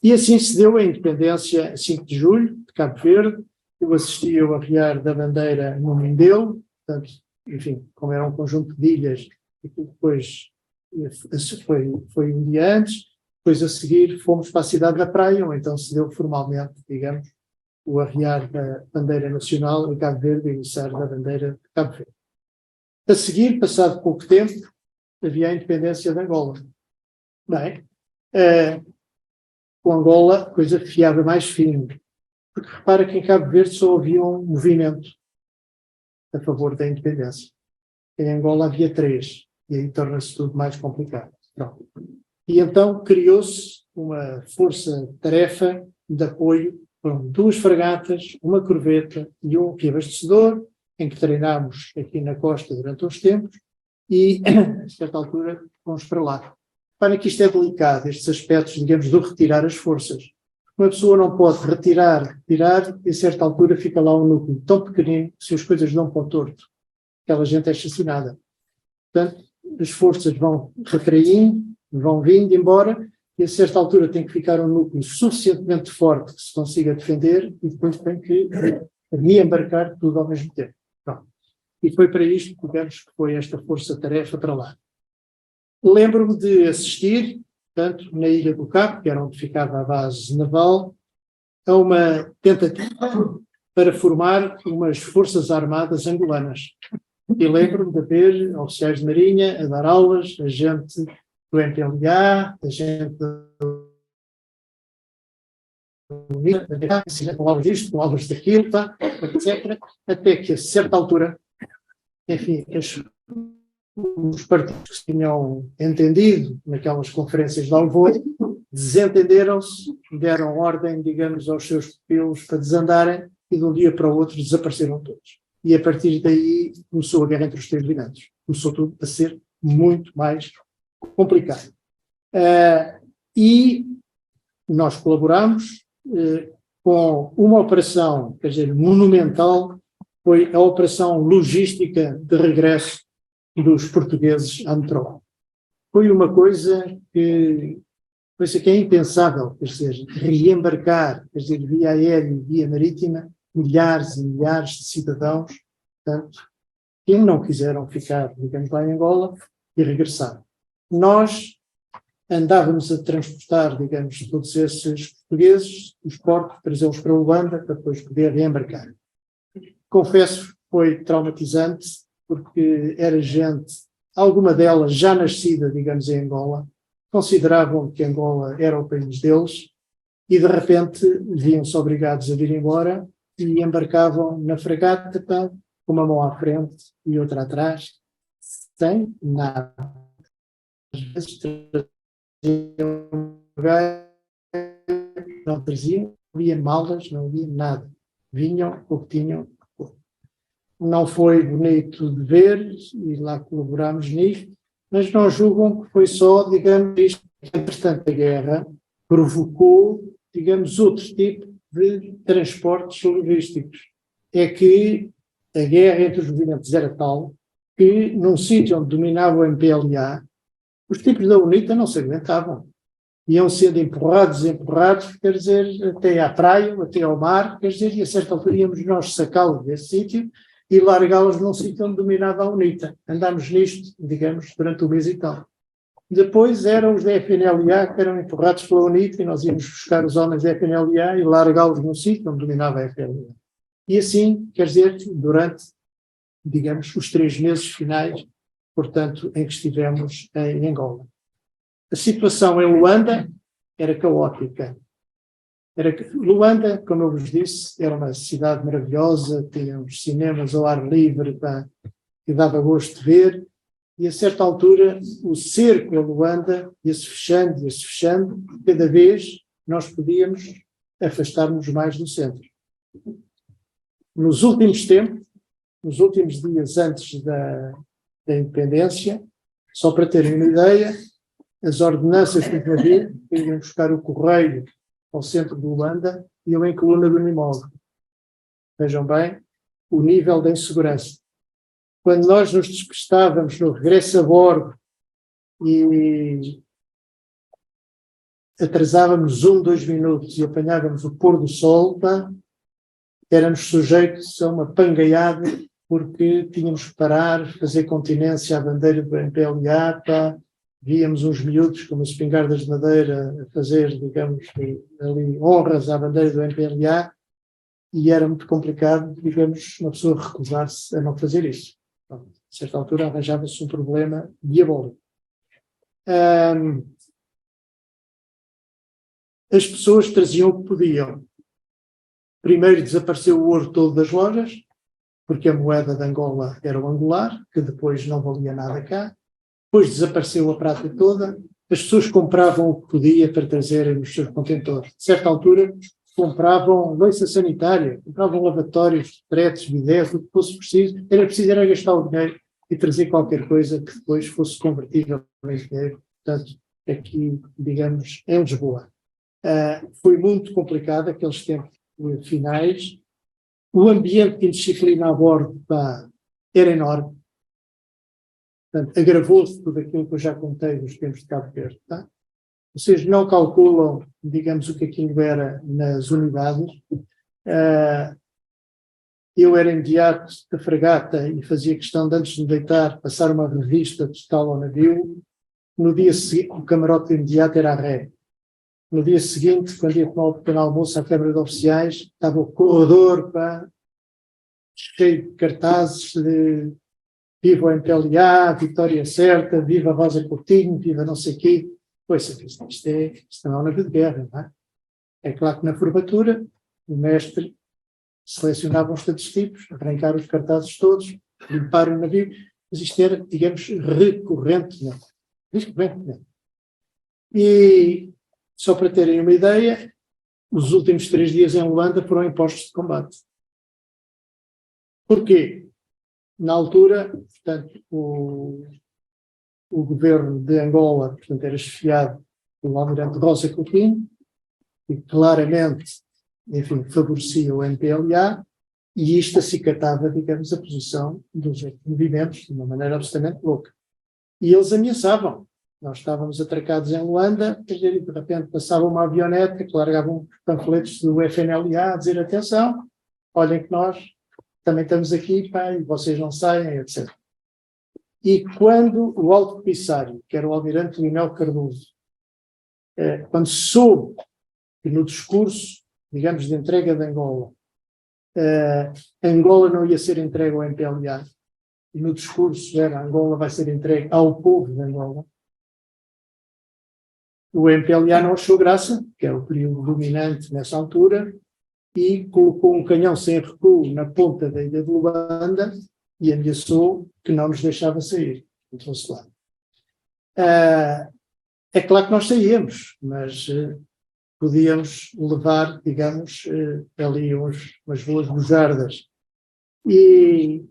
E assim se deu a independência 5 de julho, de Cabo Verde. Eu assisti ao arriar da bandeira no Mindelo, portanto, enfim, como era um conjunto de ilhas, e depois foi um dia antes, depois a seguir fomos para a cidade da Praia, ou então se deu formalmente, digamos, o arriar da bandeira nacional em Cabo Verde e o içar da bandeira de Cabo Verde. A seguir, passado pouco tempo, havia a independência de Angola. Bem, com Angola a coisa fiava mais fino, porque repara que em Cabo Verde só havia um movimento a favor da independência. Em Angola havia 3, e aí torna-se tudo mais complicado. Pronto. E então criou-se uma força-tarefa de apoio com 2 fragatas, uma corveta e um reabastecedor, em que treinámos aqui na costa durante uns tempos, e a certa altura fomos para lá. Para que isto é delicado, estes aspectos, digamos, do retirar as forças. Uma pessoa não pode retirar, e a certa altura fica lá um núcleo tão pequenino, se as coisas dão para o torto, aquela gente é assassinada. Portanto, as forças vão retraindo, vão vindo embora, e a certa altura tem que ficar um núcleo suficientemente forte que se consiga defender, e depois tem que reembarcar tudo ao mesmo tempo. Pronto. E foi para isto, digamos, que foi esta força-tarefa para lá. Lembro-me de assistir, portanto, na Ilha do Cabo, que era onde ficava a base naval, a uma tentativa para formar umas forças armadas angolanas. E lembro-me de ver oficiais de marinha a dar aulas, a gente do MPLA, a gente do com aulas disto, com aulas daquilo, etc. Até que, a certa altura, enfim, os partidos que se tinham entendido naquelas conferências de alvor desentenderam-se, deram ordem, digamos, aos seus pupilos para desandarem e de um dia para o outro desapareceram todos. E a partir daí começou a guerra entre os 3 gigantes. Começou tudo a ser muito mais complicado. E nós colaboramos com uma operação, quer dizer, monumental, foi a operação logística de regresso dos portugueses à metrópole. Foi uma coisa que é impensável, quer dizer, reembarcar, quer dizer, via aérea e via marítima, milhares e milhares de cidadãos, portanto, que não quiseram ficar, digamos, lá em Angola e regressar. Nós andávamos a transportar, digamos, todos esses portugueses, os portos, trazê-los para Luanda para depois poder reembarcar. Confesso que foi traumatizante, porque era gente, alguma delas já nascida, digamos, em Angola, consideravam que Angola era o país deles e, de repente, viam-se obrigados a vir embora e embarcavam na fragata com uma mão à frente e outra atrás, sem nada. Às vezes não traziam, não havia malas, não havia nada. Vinham o que tinham. Não foi bonito de ver, e lá colaborámos nisto, mas não julgam que foi só, digamos, isto. Entretanto, a guerra provocou, digamos, outro tipo de transportes logísticos. É que a guerra entre os movimentos era tal que, num sítio onde dominava o MPLA, os tipos da UNITA não se aguentavam. Iam sendo empurrados, quer dizer, até à praia, até ao mar, quer dizer, e a certa altura íamos nós sacá-los desse sítio e largá-los num sítio onde dominava a UNITA. Andámos nisto, digamos, durante um mês e tal. Depois eram os da FNLA que eram empurrados pela UNITA e nós íamos buscar os homens da FNLA e largá-los num sítio onde dominava a FNLA. E assim, quer dizer, durante, digamos, os 3 meses finais, portanto, em que estivemos em Angola. A situação em Luanda era caótica. Luanda, como eu vos disse, era uma cidade maravilhosa, tinha uns cinemas ao ar livre, que dava gosto de ver, e a certa altura o cerco a Luanda ia-se fechando, cada vez nós podíamos afastar-nos mais do centro. Nos últimos tempos, nos últimos dias antes da independência, só para terem uma ideia, as ordenanças que havia, iam buscar o correio ao centro de Luanda, iam em coluna do imóvel. Vejam bem o nível de insegurança. Quando nós nos despistávamos no regresso a bordo e atrasávamos 2 minutos e apanhávamos o pôr do sol, éramos sujeitos a uma pangaiada porque tínhamos que parar, fazer continência à bandeira do MPLA, víamos uns miúdos com umas espingardas de madeira a fazer, digamos, ali honras à bandeira do MPLA, e era muito complicado, digamos, uma pessoa recusar-se a não fazer isso. A certa altura arranjava-se um problema diabólico. As pessoas traziam o que podiam. Primeiro desapareceu o ouro todo das lojas, porque a moeda de Angola era o angolar, que depois não valia nada cá. Depois desapareceu a prata toda. As pessoas compravam o que podia para trazerem nos seus contentores. De certa altura, compravam louça sanitária, compravam lavatórios, fretes, bidés, o que fosse preciso. Era preciso gastar o dinheiro e trazer qualquer coisa que depois fosse convertível em dinheiro. Portanto, aqui, digamos, em Lisboa. Foi muito complicado aqueles tempos finais. O ambiente de indisciplina a bordo era enorme. Portanto, agravou-se tudo aquilo que eu já contei dos tempos de Cabo Verde. Vocês não calculam, digamos, o que aquilo era nas unidades. Eu era imediato da fragata e fazia questão de, antes de deitar, passar uma revista total ao navio. No dia seguinte, o camarote imediato era a ré. No dia seguinte, quando ia tomar o pequeno almoço à Câmara de Oficiais, estava o corredor cheio de cartazes de viva o MPLA, vitória certa, viva Rosa Coutinho, viva não sei o quê. Pois, isto não é um navio de guerra, não é? É claro que na formatura o mestre selecionava uns tantos tipos, arrancar os cartazes todos, limpar o navio, mas isto era, digamos, recorrente. E, só para terem uma ideia, os últimos 3 dias em Luanda foram em postos de combate. Porquê? Na altura, portanto, o governo de Angola, portanto, era chefiado pelo almirante Rosa Coutinho, e claramente, enfim, favorecia o MPLA, e isto acicatava, digamos, a posição dos movimentos de uma maneira absolutamente louca. E eles ameaçavam. Nós estávamos atracados em Luanda, e de repente passava uma avioneta que largava uns panfletos do FNLA a dizer: atenção, olhem que nós também estamos aqui, pá, e vocês não saem, etc. E quando o alto comissário, que era o almirante Leonel Cardoso, quando soube que no discurso, digamos, de entrega de Angola, Angola não ia ser entregue ao MPLA, e no discurso era Angola vai ser entregue ao povo de Angola, o MPLA não achou graça, que era o período dominante nessa altura, e colocou um canhão sem recuo na ponta da ilha de Luanda e ameaçou que não nos deixava sair. Então-se lá. É claro que nós saíamos, mas podíamos levar, digamos, ali umas boas bujardas. E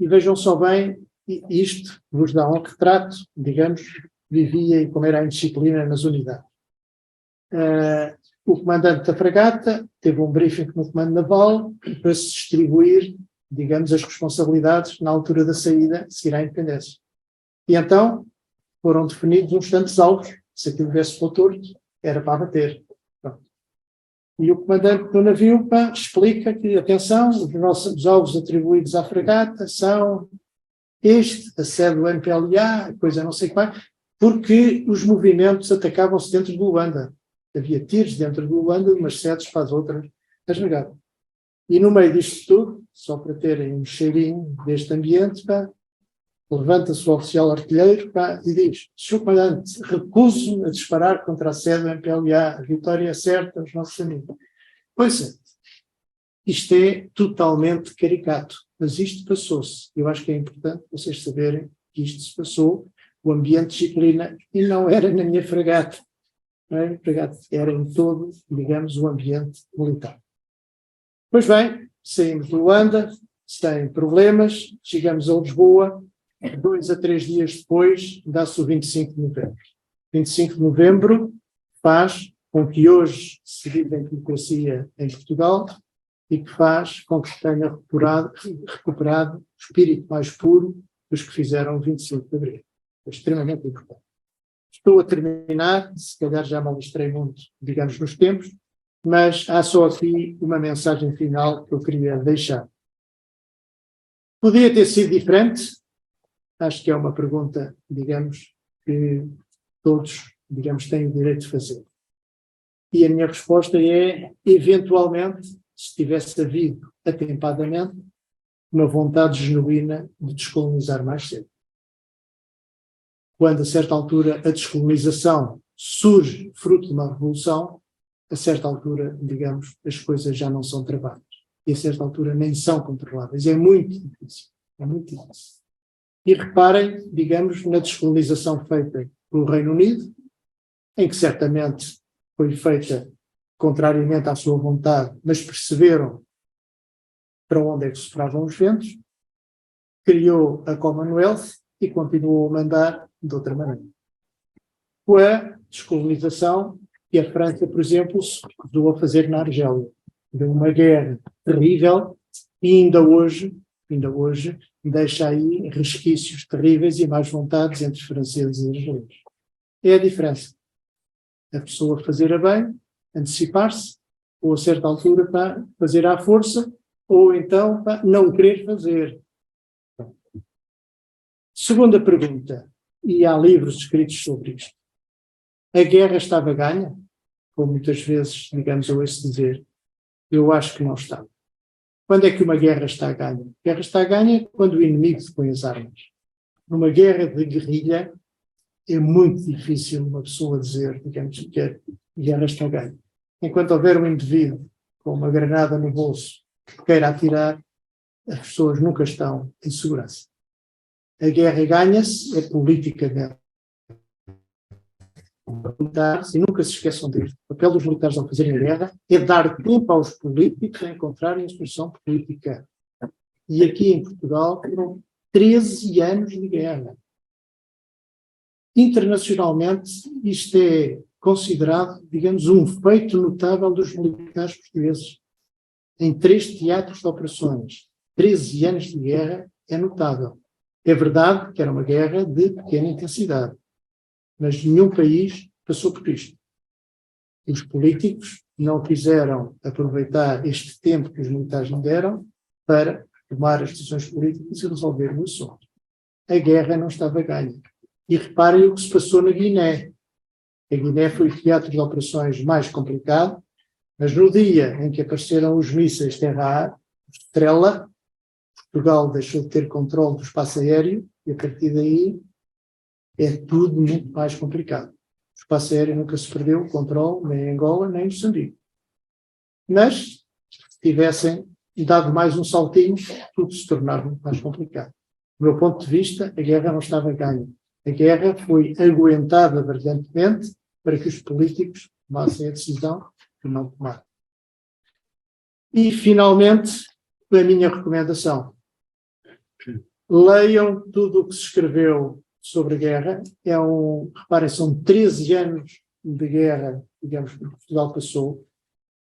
vejam só bem, isto vos dá um retrato, digamos, vivia e como era a indisciplina nas unidades. O comandante da fragata teve um briefing no comando naval para se distribuir, digamos, as responsabilidades na altura da saída, seguir à independência. E então foram definidos uns tantos alvos, se aquilo viesse para o torto, era para abater. Pronto. E o comandante do navio explica que, atenção, os alvos atribuídos à fragata são a sede do MPLA, coisa não sei qual, porque os movimentos atacavam-se dentro de Luanda. Havia tiros dentro de Luanda, de umas sedes para as outras, as negavam. E no meio disto tudo, só para terem um cheirinho deste ambiente, levanta-se o oficial artilheiro e diz: Sr. Comandante, recuso-me a disparar contra a sede do MPLA, a vitória é certa aos nossos amigos. Pois é, isto é totalmente caricato, mas isto passou-se. Eu acho que é importante vocês saberem que isto se passou, o ambiente de disciplina, e não era na minha fragata. Era em todo, digamos, o ambiente militar. Pois bem, saímos de Luanda, sem problemas, chegamos a Lisboa, 2 a 3 dias depois, dá-se o 25 de novembro. 25 de novembro faz com que hoje se viva em democracia em Portugal e que faz com que tenha recuperado o espírito mais puro dos que fizeram o 25 de abril. É extremamente importante. Estou a terminar, se calhar já me alistrei muito, digamos, nos tempos, mas há só aqui uma mensagem final que eu queria deixar. Podia ter sido diferente? Acho que é uma pergunta, digamos, que todos, digamos, têm o direito de fazer. E a minha resposta é, eventualmente, se tivesse havido atempadamente, uma vontade genuína de descolonizar mais cedo. Quando, a certa altura, a descolonização surge fruto de uma revolução, a certa altura, digamos, as coisas já não são travadas. E a certa altura nem são controladas. É muito difícil. É muito difícil. E reparem, digamos, na descolonização feita pelo Reino Unido, em que certamente foi feita contrariamente à sua vontade, mas perceberam para onde é que sopravam os ventos, criou a Commonwealth e continuou a mandar de outra maneira. Com a descolonização que a França, por exemplo, se recusou a fazer na Argélia. Deu uma guerra terrível e ainda hoje deixa aí resquícios terríveis e más vontades entre os franceses e os argelinos. É a diferença. A pessoa fazer a bem, antecipar-se, ou a certa altura para fazer à força, ou então para não querer fazer. Segunda pergunta, e há livros escritos sobre isto. A guerra estava ganha? Como muitas vezes, digamos, eu ouço dizer. Eu acho que não está. Quando é que uma guerra está ganha? A guerra está ganha quando o inimigo se põe as armas. Numa guerra de guerrilha, é muito difícil uma pessoa dizer, digamos, que a guerra está ganha. Enquanto houver um indivíduo com uma granada no bolso que queira atirar, as pessoas nunca estão em segurança. A guerra ganha-se, é politicamente. E nunca se esqueçam disso. O papel dos militares ao fazerem a guerra é dar tempo aos políticos a encontrarem a solução política. E aqui em Portugal foram 13 anos de guerra. Internacionalmente, isto é considerado, digamos, um feito notável dos militares portugueses. Em 3 teatros de operações, 13 anos de guerra é notável. É verdade que era uma guerra de pequena intensidade, mas nenhum país passou por isto. E os políticos não quiseram aproveitar este tempo que os militares me deram para tomar as decisões políticas e resolver o assunto. A guerra não estava ganha. E reparem o que se passou na Guiné. A Guiné foi o teatro de operações mais complicado, mas no dia em que apareceram os mísseis terra-ar, Estrela, Portugal deixou de ter controle do espaço aéreo e a partir daí é tudo muito mais complicado. O espaço aéreo nunca se perdeu o controle, nem em Angola, nem em Moçambique. Mas, se tivessem dado mais um saltinho, tudo se tornava muito mais complicado. Do meu ponto de vista, a guerra não estava ganha. A guerra foi aguentada brilhantemente para que os políticos tomassem a decisão de não tomar. E, finalmente, a minha recomendação. Leiam tudo o que se escreveu sobre a guerra. Reparem, são 13 anos de guerra, digamos, que Portugal passou.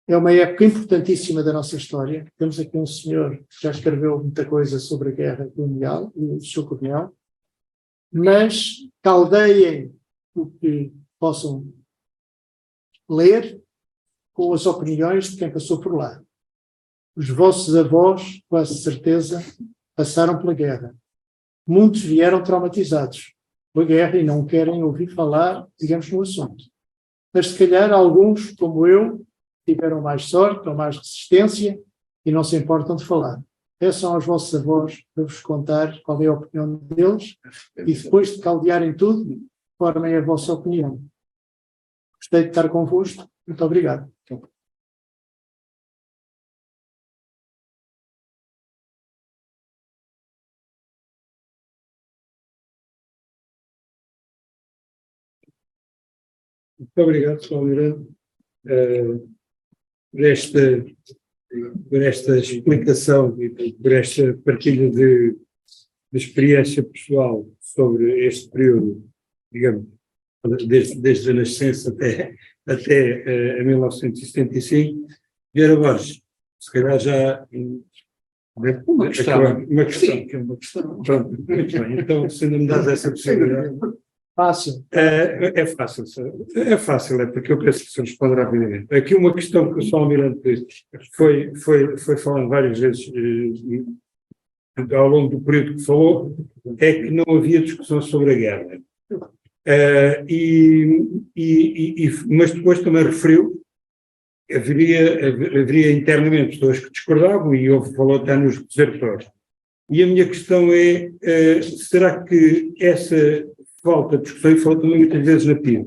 É uma época importantíssima da nossa história. Temos aqui um senhor que já escreveu muita coisa sobre a guerra colonial, o Sr. Coronel, mas caldeiem o que possam ler com as opiniões de quem passou por lá. Os vossos avós, quase certeza, passaram pela guerra. Muitos vieram traumatizados pela guerra e não querem ouvir falar, digamos, no assunto. Mas, se calhar, alguns, como eu, tiveram mais sorte ou mais resistência e não se importam de falar. Peçam aos vossos avós para vos contar qual é a opinião deles e depois de caldearem tudo, formem a vossa opinião. Gostei de estar convosco. Muito obrigado. Muito obrigado, Sr. Almirante, por esta explicação e por esta partilha de experiência pessoal sobre este período, digamos, desde a nascença até a 1975. Vieira Borges, se calhar já... Uma questão. Sim, que é uma questão. Pronto, muito bem. Então, se ainda me dás essa possibilidade... Fácil. É fácil, é porque eu penso que se responde rapidamente. Aqui uma questão que o Sr. Almirante foi falando várias vezes ao longo do período que falou, é que não havia discussão sobre a guerra. Mas depois também referiu que haveria internamente pessoas que discordavam e falou até nos desertores. E a minha questão é, será que essa falta de discussão, e falou também muitas vezes na PIDE,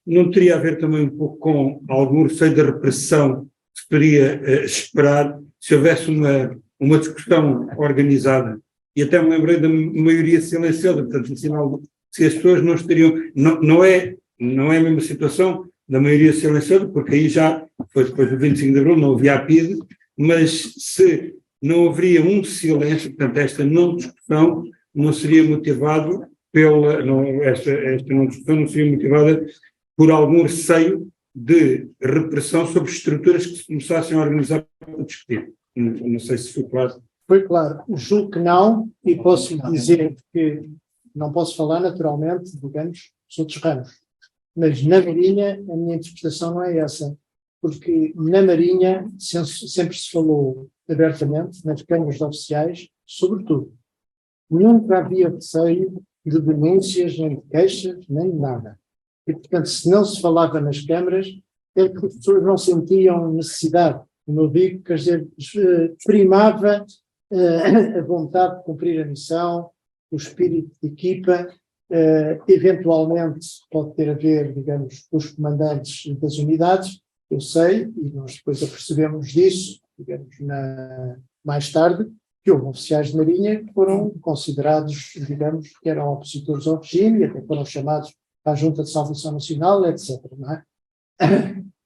não teria a ver também um pouco com algum receio da repressão que se poderia esperar se houvesse uma discussão organizada? E até me lembrei da maioria silenciosa, portanto, no sinal, se as pessoas não estariam... Não é a mesma situação da maioria silenciosa, porque aí já foi depois do 25 de Abril, não havia a PIDE, mas se não haveria um silêncio, portanto, esta não discussão não seria motivado esta não discussão não seria motivada por algum receio de repressão sobre estruturas que se começassem a organizar para discutir. Não sei se foi claro. Foi claro. Julgo que não, e posso dizer que não posso falar naturalmente, digamos, dos outros ramos. Mas na Marinha a minha interpretação não é essa, porque na Marinha sempre se falou abertamente, nas câmaras oficiais, sobretudo. Nunca havia receio de denúncias, nem de queixas, nem de nada. E, portanto, se não se falava nas câmaras, é que as pessoas não sentiam necessidade. Como eu digo, quer dizer, primava a vontade de cumprir a missão, o espírito de equipa, eventualmente pode ter a ver, digamos, com os comandantes das unidades, eu sei, e nós depois apercebemos disso, digamos, mais tarde, que houve oficiais de marinha que foram considerados, digamos, que eram opositores ao regime, e até foram chamados à Junta de Salvação Nacional, etc. Não é?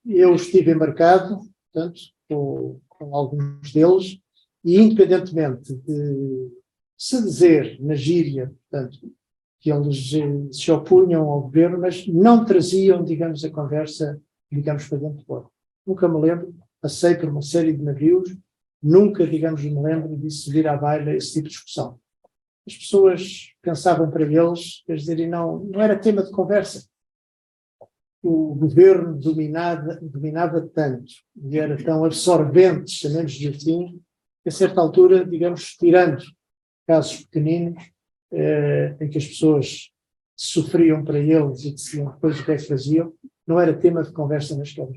Eu estive embarcado, portanto, com alguns deles, e independentemente de se dizer na gíria, portanto, que eles se opunham ao governo, mas não traziam, digamos, a conversa, digamos, para dentro de fora. Nunca me lembro, passei por uma série de navios, nunca, digamos, me lembro de se vir à baila esse tipo de discussão. As pessoas pensavam para eles, quer dizer, e não era tema de conversa. o governo dominava tanto e era tão absorvente, chamemos-lhe assim, que a certa altura, digamos, tirando casos pequeninos, em que as pessoas sofriam para eles e decidiam depois o que é que faziam, não era tema de conversa na escola.